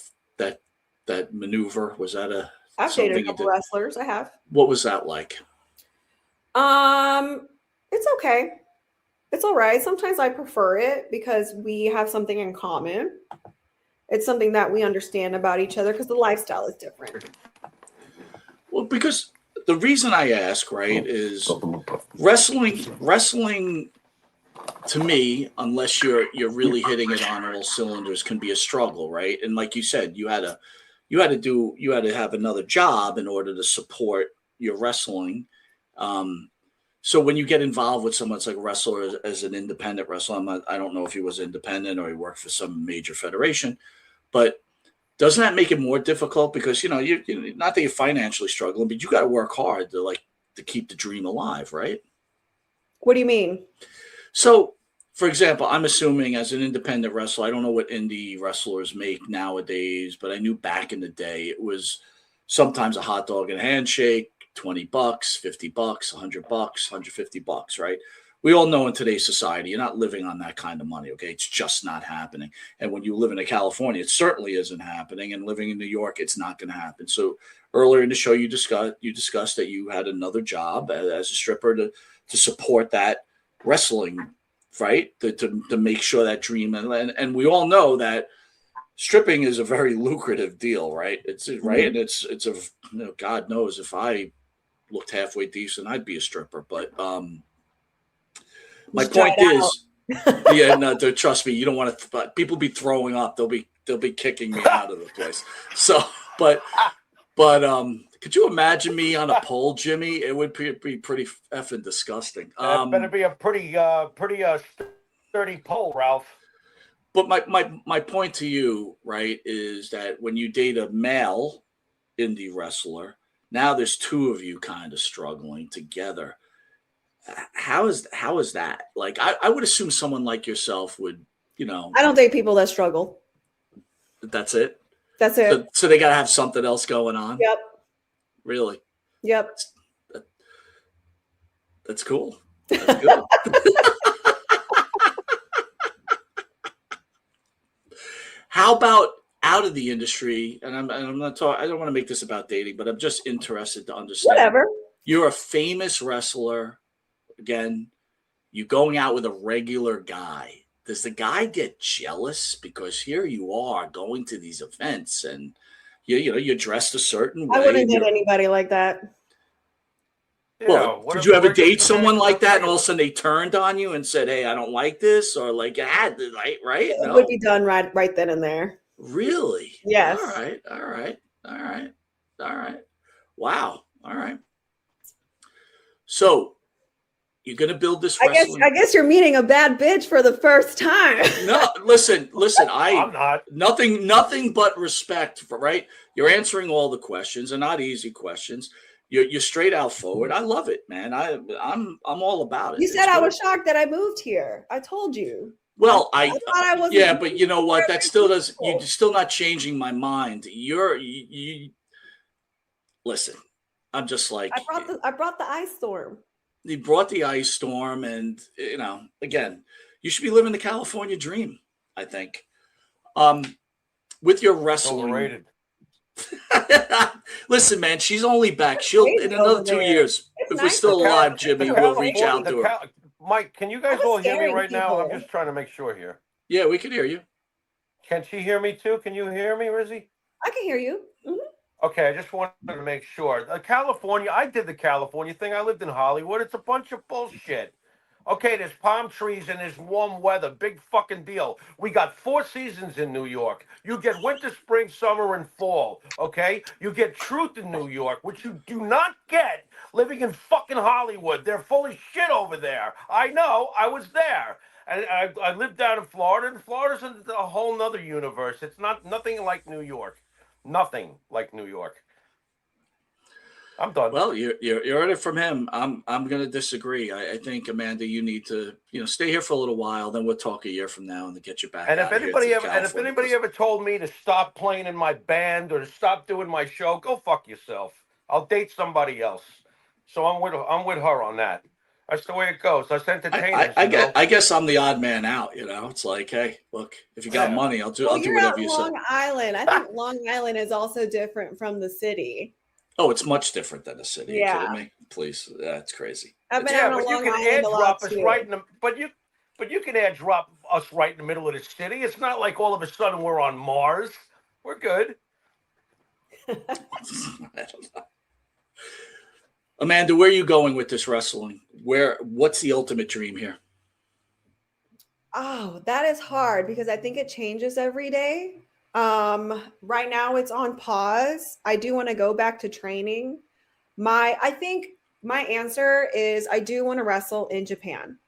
maneuver? Was that a I've dated a something you couple did. wrestlers. I have. What was that like? It's okay. It's all right. Sometimes I prefer it because we have something in common. It's something that we understand about each other because the lifestyle is different. Well, because the reason I ask, right, is wrestling to me, unless you're really hitting it on all cylinders, can be a struggle, right? And like you said, you had to have another job in order to support your wrestling. So when you get involved with someone that's like a wrestler as an independent wrestler, I don't know if he was independent or he worked for some major federation, but doesn't that make it more difficult? Because you not that you're financially struggling, but you got to work hard to keep the dream alive, right? What do you mean? So, for example, I'm assuming as an independent wrestler, I don't know what indie wrestlers make nowadays, but I knew back in the day it was sometimes a hot dog and a handshake, $20, $50, $100, $150, right? We all know in today's society, you're not living on that kind of money, okay? It's just not happening. And when you live in California, it certainly isn't happening. And living in New York, it's not going to happen. So earlier in the show, you discussed that you had another job as a stripper to support that wrestling, right? To make sure that dream, and we all know that stripping is a very lucrative deal, right? It's right, and it's a God knows if I looked halfway decent, I'd be a stripper. But my point is, yeah, no, trust me, you don't want to. People be throwing up. They'll be kicking me out of the place. So, but could you imagine me on a pole, Jimmy? It would be pretty effing disgusting. It better be a pretty sturdy pole, Ralph. But my point to you, right, is that when you date a male indie wrestler, now there's two of you kind of struggling together. How is that? Like, I would assume someone like yourself would, I don't date people that struggle. That's it? That's it. So they got to have something else going on? Yep. Really? Yep. That's cool. That's good. How about out of the industry? And I'm not talking. I don't want to make this about dating, but I'm just interested to understand. Whatever. You're a famous wrestler. Again, you going out with a regular guy. Does the guy get jealous because here you are going to these events and you're dressed a certain way? I wouldn't date anybody like that. Well, did you ever date someone like that and all of a sudden they turned on you and said, "Hey, I don't like this," or like you had to, right? It would be done right then and there. Really? Yes. All right. Wow. All right. So you're gonna build this wrestling. I guess you're meeting a bad bitch for the first time. No, listen. I'm not. Nothing but respect for, right? You're answering all the questions and not easy questions. You're straight out forward. I love it, man. I'm all about it. You said I was shocked that I moved here. I told you. Well, I thought I wasn't. Yeah, but you know what? That still does. You're still not changing my mind. You listen. I'm just like I brought the ice storm. You brought the ice storm, and again, you should be living the California dream. I think. With your wrestling. Overrated. Listen, man, she's only back. She'll in another 2 years. If we're still alive, Jimmy, we'll reach out to her. Mike, can you guys all hear me right now? I'm just trying to make sure here. Yeah, we can hear you. Can she hear me too? Can you hear me, Rizzy? I can hear you. Mm-hmm. Okay, I just wanted to make sure. California, I did the California thing. I lived in Hollywood. It's a bunch of bullshit. Okay, there's palm trees and there's warm weather. Big fucking deal. We got 4 seasons in New York. You get winter, spring, summer, and fall. Okay? You get truth in New York, which you do not get living in fucking Hollywood. They're full of shit over there. I know. I was there. And I lived down in Florida, and Florida's a whole nother universe. It's nothing like New York. Nothing like New York. I'm done. Well, you heard it from him. I'm going to disagree. I think, Amanda, you need to stay here for a little while. Then we'll talk a year from now and then get you back. And if anybody ever told me to stop playing in my band or to stop doing my show, go fuck yourself. I'll date somebody else. So I'm with her on that. That's the way it goes. Us entertainers. I guess I'm the odd man out. It's like, hey, look, if you got money, I'll do whatever you say. Long Island. I think Long Island is also different from the city. Oh, it's much different than a city. Are you Yeah. kidding me? Please, that's crazy. I've been Yeah, out on but you Long can Island a lot airdrop us too. right in the but you can airdrop us right in the middle of the city. It's not like all of a sudden we're on Mars. We're good. I don't know. Amanda, where are you going with this wrestling? What's the ultimate dream here? Oh, that is hard because I think it changes every day. Right now it's on pause. I do want to go back to training. I think my answer is I do want to wrestle in Japan.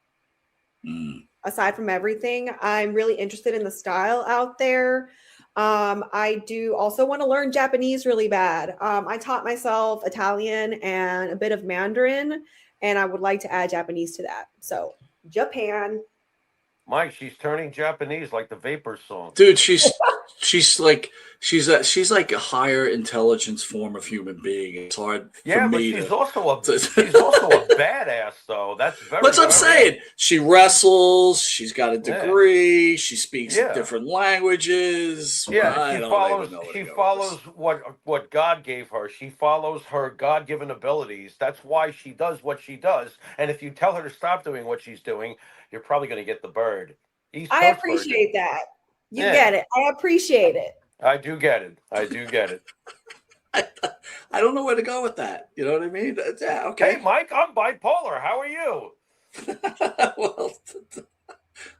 Aside from everything, I'm really interested in the style out there. I do also want to learn Japanese really bad. I taught myself Italian and a bit of Mandarin, and I would like to add Japanese to that. So Japan. Mike, she's turning Japanese like the Vapor song. Dude, she's like a higher intelligence form of human being. It's hard for me she's to. also a badass though. That's That's what I'm saying. She wrestles. She's got a degree. She speaks different languages. Yeah, she follows what God gave her. She follows her God-given abilities. That's why she does what she does. And if you tell her to stop doing what she's doing, you're probably going to get the bird. I appreciate that. You get it. I appreciate it. I do get it. I do get it. I don't know where to go with that. You know what I mean? Yeah, okay. Hey, Mike, I'm bipolar. How are you? Well,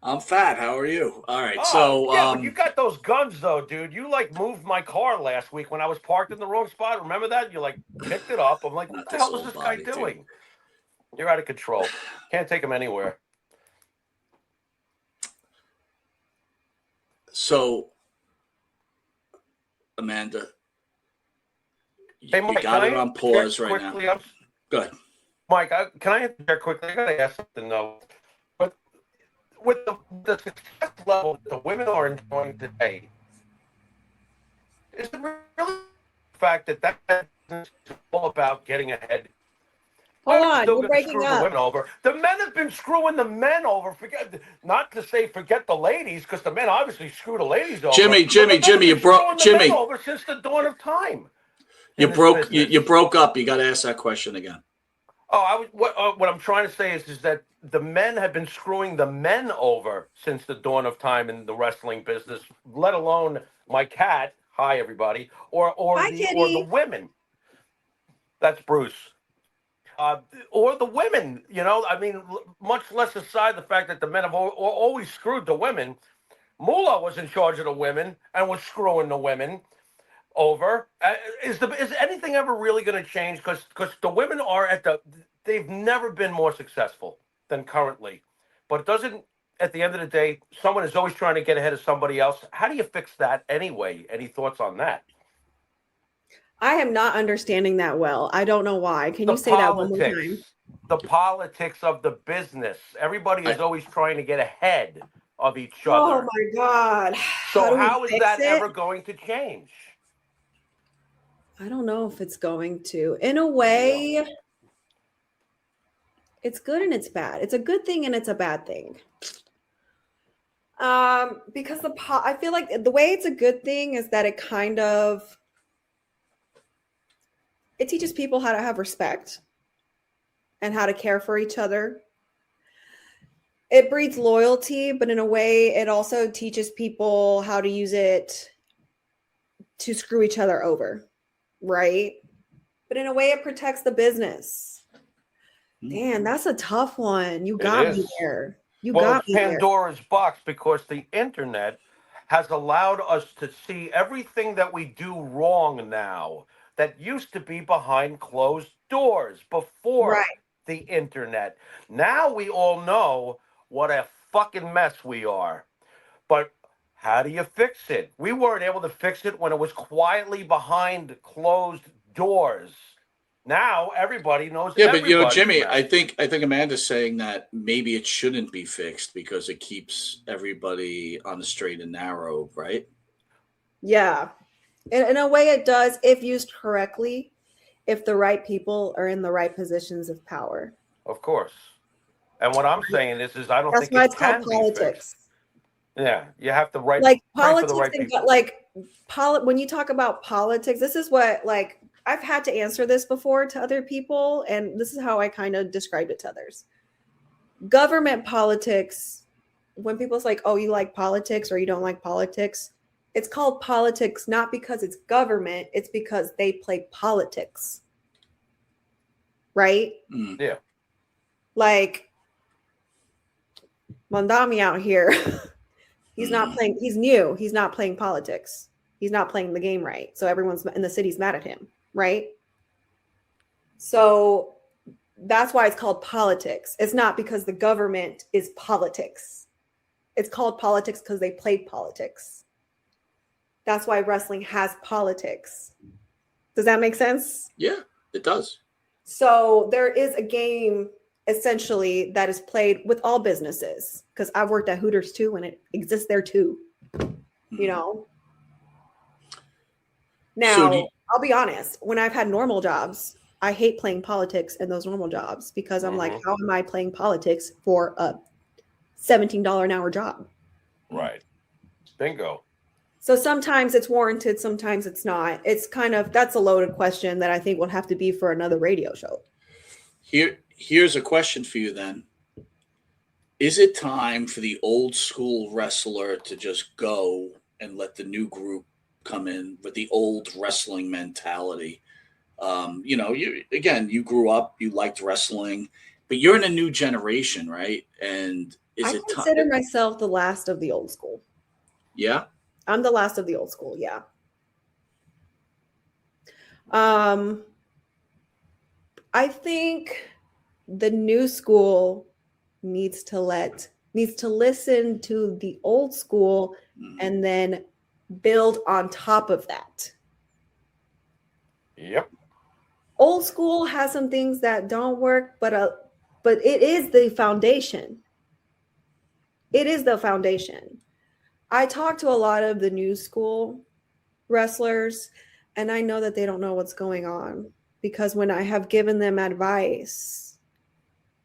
I'm fat. How are you? All right. But you got those guns, though, dude. You moved my car last week when I was parked in the wrong spot. Remember that? You picked it up. I'm like, what the hell is this guy doing? Dude. You're out of control. Can't take him anywhere. So, Amanda, hey, Mike, you got it on pause right now. Go ahead. Mike, can I answer quickly? I got to ask something, though. But with the success level that the women are enjoying today, is it really the fact that is all about getting ahead? Hold on, you're breaking up. The women over. The men have been screwing the men over. Not to say forget the ladies, because the men obviously screw the ladies over. Jimmy, you broke. Jimmy, over since the dawn of time. You broke up. You got to ask that question again. Oh, what I'm trying to say is that the men have been screwing the men over since the dawn of time in the wrestling business. Let alone my cat. Hi, everybody. Or the women. That's Bruce. Or the women, I mean, much less aside the fact that the men have always screwed the women. Moolah was in charge of the women and was screwing the women over. Is anything ever really going to change? Because the women are they've never been more successful than currently. But it doesn't, at the end of the day, someone is always trying to get ahead of somebody else. How do you fix that anyway? Any thoughts on that? I am not understanding that well. I don't know why. Can you say that one more time? The politics of the business. Everybody is always trying to get ahead of each other. Oh my God. So how is that ever going to change? I don't know if it's going to. In a way, it's good and it's bad. It's a good thing and it's a bad thing. Because I feel like the way it's a good thing is that it teaches people how to have respect and how to care for each other. It breeds loyalty, but in a way, it also teaches people how to use it to screw each other over, right? But in a way, it protects the business. Dan, that's a tough one. You got me there. It's Pandora's box because the internet has allowed us to see everything that we do wrong now that used to be behind closed doors before the internet. Now we all know what a fucking mess we are. But how do you fix it? We weren't able to fix it when it was quietly behind closed doors. Now everybody knows. Yeah, but Jimmy, I think Amanda's saying that maybe it shouldn't be fixed because it keeps everybody on the straight and narrow, right? Yeah. In a way it does, if used correctly, if the right people are in the right positions of power. Of course. And what I'm saying is I don't think it's called politics. Yeah, you have to politics, when you talk about politics, this is what I've had to answer this before to other people, and this is how I kind of described it to others. Government politics, when people's like, oh, you like politics or you don't like politics, it's called politics not because it's government, it's because they play politics. Right? Mm. Yeah. Like Mondami out here, he's not playing, he's new, he's not playing politics. He's not playing the game right. So everyone's in the city's mad at him, right? So that's why it's called politics. It's not because the government is politics. It's called politics because they played politics. That's why wrestling has politics. Does that make sense? Yeah, it does. So there is a game essentially that is played with all businesses, because I've worked at Hooters too and it exists there too, you know? Now, I'll be honest, when I've had normal jobs, I hate playing politics in those normal jobs because I'm like, how am I playing politics for a $17 an hour job? Right. Bingo. So sometimes it's warranted, sometimes it's not. It's kind of, that's a loaded question that I think will have to be for another radio show. Here's a question for you then. Is it time for the old school wrestler to just go and let the new group come in with the old wrestling mentality? You know, you grew up, you liked wrestling, but you're in a new generation, right? And I consider myself the last of the old school. Yeah. I'm the last of the old school. Yeah. I think the new school needs to listen to the old school and then build on top of that. Yep. Old school has some things that don't work, but it is the foundation. It is the foundation. I talk to a lot of the new school wrestlers, and I know that they don't know what's going on, because when I have given them advice,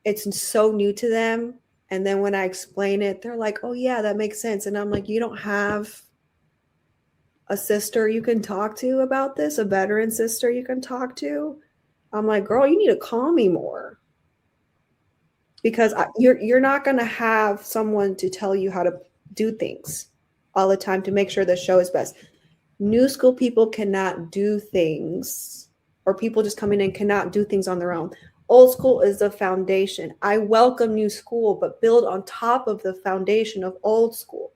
it's so new to them. And then when I explain it, they're like, oh yeah, that makes sense. And I'm like, you don't have a sister you can talk to about this, a veteran sister you can talk to? I'm like, girl, you need to call me more, because you're not going to have someone to tell you how to do things all the time to make sure the show is best. New school people cannot do things, or people just coming in cannot do things on their own. Old school is the foundation. I welcome new school, but build on top of the foundation of old school.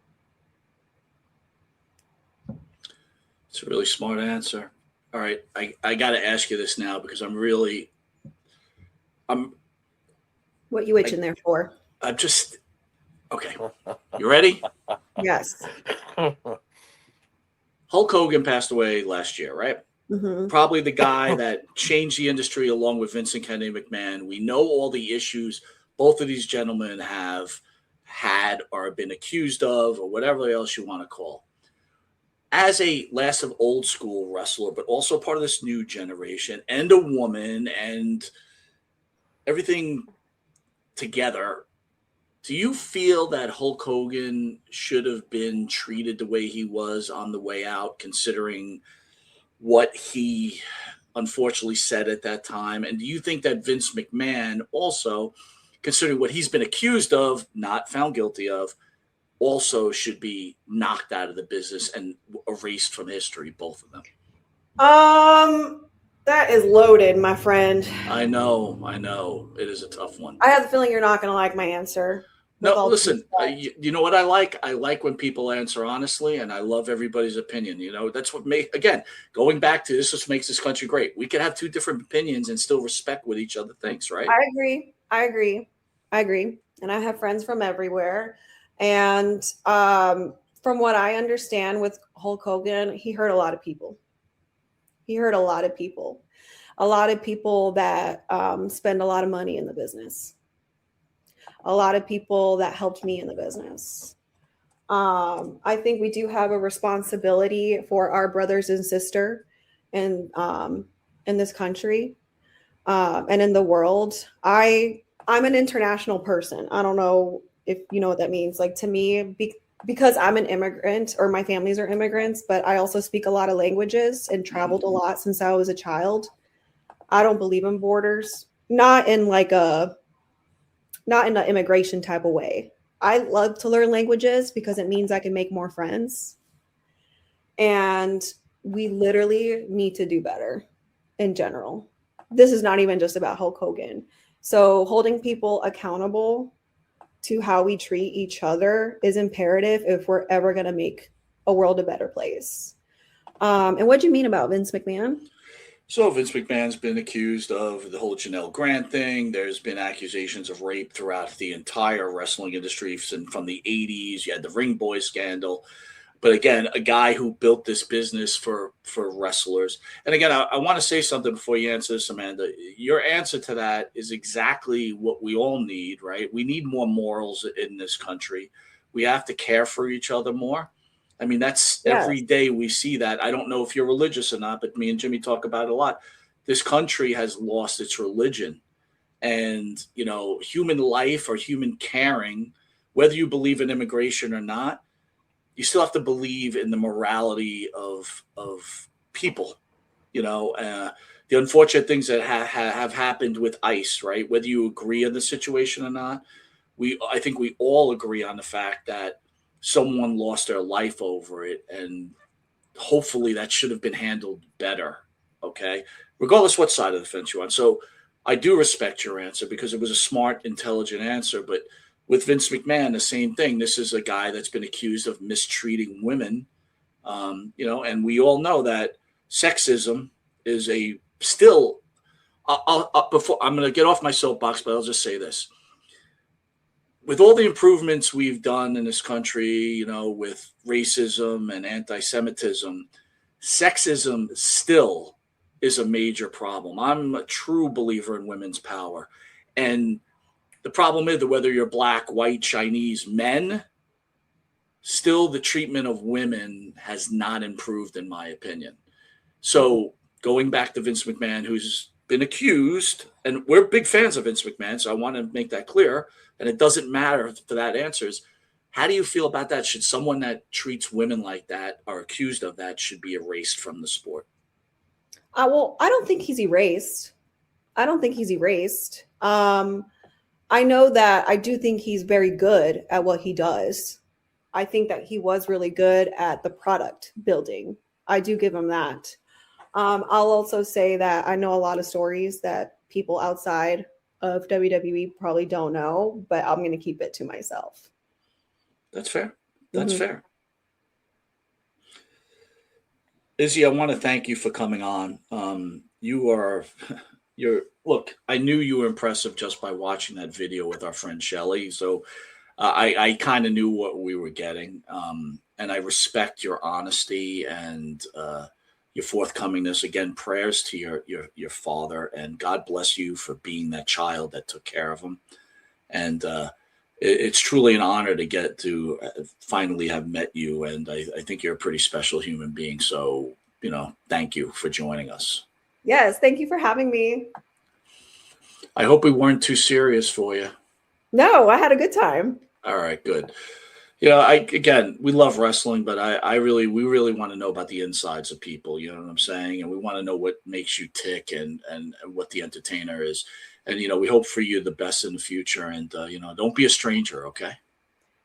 It's a really smart answer. All right. I got to ask you this now because I'm what you itching there for? I'm just, okay. You ready? Yes. Hulk Hogan passed away last year, right? Mm-hmm. Probably the guy that changed the industry along with Vincent Kennedy McMahon. We know all the issues both of these gentlemen have had or been accused of, or whatever else you want to call. As a last of old school wrestler, but also part of this new generation, and a woman, and everything together, do you feel that Hulk Hogan should have been treated the way he was on the way out, considering what he unfortunately said at that time? And do you think that Vince McMahon also, considering what he's been accused of, not found guilty of, also should be knocked out of the business and erased from history, both of them? That is loaded, my friend. I know. It is a tough one. I have the feeling you're not going to like my answer. No, listen, you know what I like? I like when people answer honestly, and I love everybody's opinion. You know, that's what again, going back to this, what makes this country great. We can have two different opinions and still respect what each other thinks, right? I agree. And I have friends from everywhere. And from what I understand with Hulk Hogan, he hurt a lot of people. A lot of people that spend a lot of money in the business. A lot of people that helped me in the business. I think we do have a responsibility for our brothers and sisters in this country and in the world. I'm an international person. I don't know if you know what that means. Like, to me, because I'm an immigrant, or my families are immigrants, but I also speak a lot of languages and traveled a lot since I was a child. I don't believe in borders, not in an immigration type of way. I love to learn languages because it means I can make more friends. And we literally need to do better in general. This is not even just about Hulk Hogan. So holding people accountable to how we treat each other is imperative if we're ever going to make a world a better place. And what do you mean about Vince McMahon? So Vince McMahon's been accused of the whole Janelle Grant thing. There's been accusations of rape throughout the entire wrestling industry from the 80s. You had the Ring Boy scandal. But again, a guy who built this business for wrestlers. And again, I want to say something before you answer this, Amanda. Your answer to that is exactly what we all need, right? We need more morals in this country. We have to care for each other more. I mean, that's every day we see that. I don't know if you're religious or not, but me and Jimmy talk about it a lot. This country has lost its religion. And, you know, human life or human caring, whether you believe in immigration or not, you still have to believe in the morality of people, you know, the unfortunate things that have happened with ICE, right? Whether you agree on the situation or not, I think we all agree on the fact that someone lost their life over it, and hopefully that should have been handled better. Okay, regardless what side of the fence you're on. So I do respect your answer because it was a smart, intelligent answer, but with Vince McMahon, the same thing. This is a guy that's been accused of mistreating women, you know, and we all know that sexism is still. Before I'm going to get off my soapbox, but I'll just say this: with all the improvements we've done in this country, you know, with racism and anti-Semitism, sexism still is a major problem. I'm a true believer in women's power, and the problem is that whether you're black, white, Chinese, men, still the treatment of women has not improved, in my opinion. So going back to Vince McMahon, who's been accused, and we're big fans of Vince McMahon, so I want to make that clear, and it doesn't matter for that answers. How do you feel about that? Should someone that treats women like that or accused of that should be erased from the sport? Well, I don't think he's erased. I know that I do think he's very good at what he does. I think that he was really good at the product building. I do give him that. I'll also say that I know a lot of stories that people outside of WWE probably don't know, but I'm going to keep it to myself. That's fair. That's fair. Izzy, I want to thank you for coming on. Look, I knew you were impressive just by watching that video with our friend Shelly. So I kind of knew what we were getting. And I respect your honesty and your forthcomingness. Again, prayers to your father, and God bless you for being that child that took care of him. And it's truly an honor to get to finally have met you. And I think you're a pretty special human being. So, you know, thank you for joining us. Yes, thank you for having me. I hope we weren't too serious for you. No, I had a good time. All right, good. You know, we love wrestling, but we really want to know about the insides of people. You know what I'm saying? And we want to know what makes you tick and what the entertainer is. And, you know, we hope for you the best in the future. And, you know, don't be a stranger. Okay.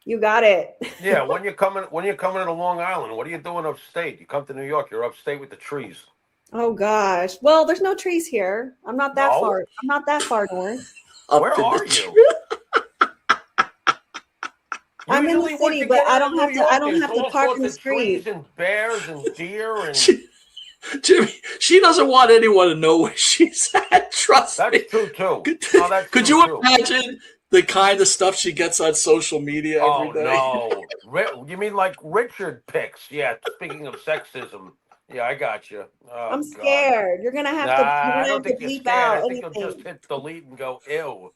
You got it. Yeah. When you're coming to Long Island, what are you doing upstate? You come to New York, you're upstate with the trees. Oh gosh. Well, there's no trees here. I'm not that far. I'm not that far north. Where are you? I'm in the city, but I don't have to park in the street. Trees and bears and deer and Jimmy, she doesn't want anyone to know where she's at. Trust me. That's true too. Could you imagine the kind of stuff she gets on social media every day? Oh no. You mean like Richard picks? Yeah, speaking of sexism. Yeah, I got you. Oh, I'm scared. You're gonna have I don't think you're bleep scared. out I think anything. you'll just hit delete and go ew.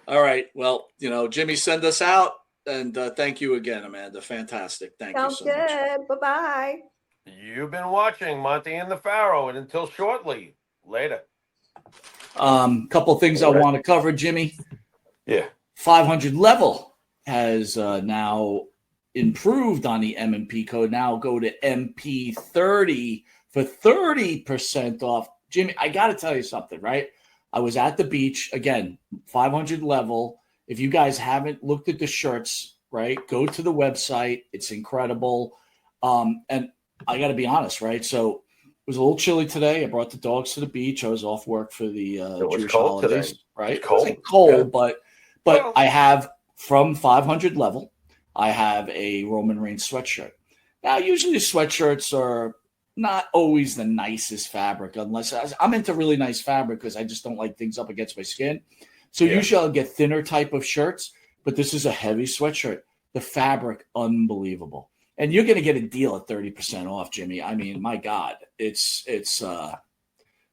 All right. Well, you know, Jimmy, send us out, and thank you again, Amanda. Fantastic. Thank you so much. Sounds good. Bye-bye. You've been watching Monte and the Pharaoh, and until shortly, later. Couple things I want to cover, Jimmy. Yeah. 500 level. has now improved on the M&P code. Now go to MP30 for 30% off. Jimmy, I got to tell you something, right? I was at the beach, again, 500 level. If you guys haven't looked at the shirts, right, go to the website. It's incredible. And I got to be honest, right? So it was a little chilly today. I brought the dogs to the beach. I was off work for the Jewish holidays, today. right? It's cold. It was cold, Yeah. but Well, I have from 500 level, I have a Roman Reigns sweatshirt. Now, usually sweatshirts are not always the nicest fabric, unless I'm into really nice fabric because I just don't like things up against my skin. So usually I'll get thinner type of shirts, but this is a heavy sweatshirt. The fabric, unbelievable. And you're going to get a deal at 30% off, Jimmy. I mean, my God, it's a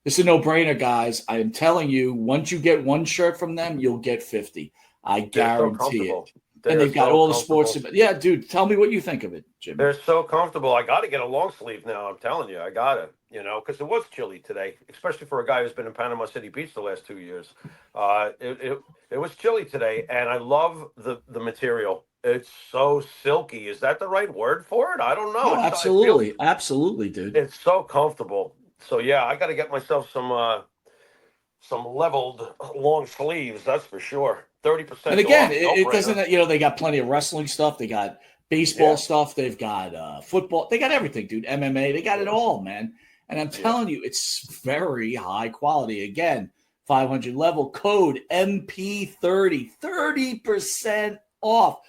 no-brainer, guys. I am telling you, once you get one shirt from them, you'll get 50. I guarantee it. And they've got all the sports. Yeah, dude, tell me what you think of it, Jimmy. They're so comfortable. I got to get a long sleeve now. I'm telling you, I got to, because it was chilly today, especially for a guy who's been in Panama City Beach the last 2 years. It was chilly today, and I love the material. It's so silky. Is that the right word for it? I don't know. Oh, absolutely. Absolutely, dude. It's so comfortable. So, yeah, I got to get myself some leveled long sleeves. That's for sure. 30%. And again, off, it doesn't, they got plenty of wrestling stuff. They got baseball stuff. They've got football. They got everything, dude. MMA. They got it all, man. And I'm telling you, it's very high quality. Again, 500 level code MP30, 30% off.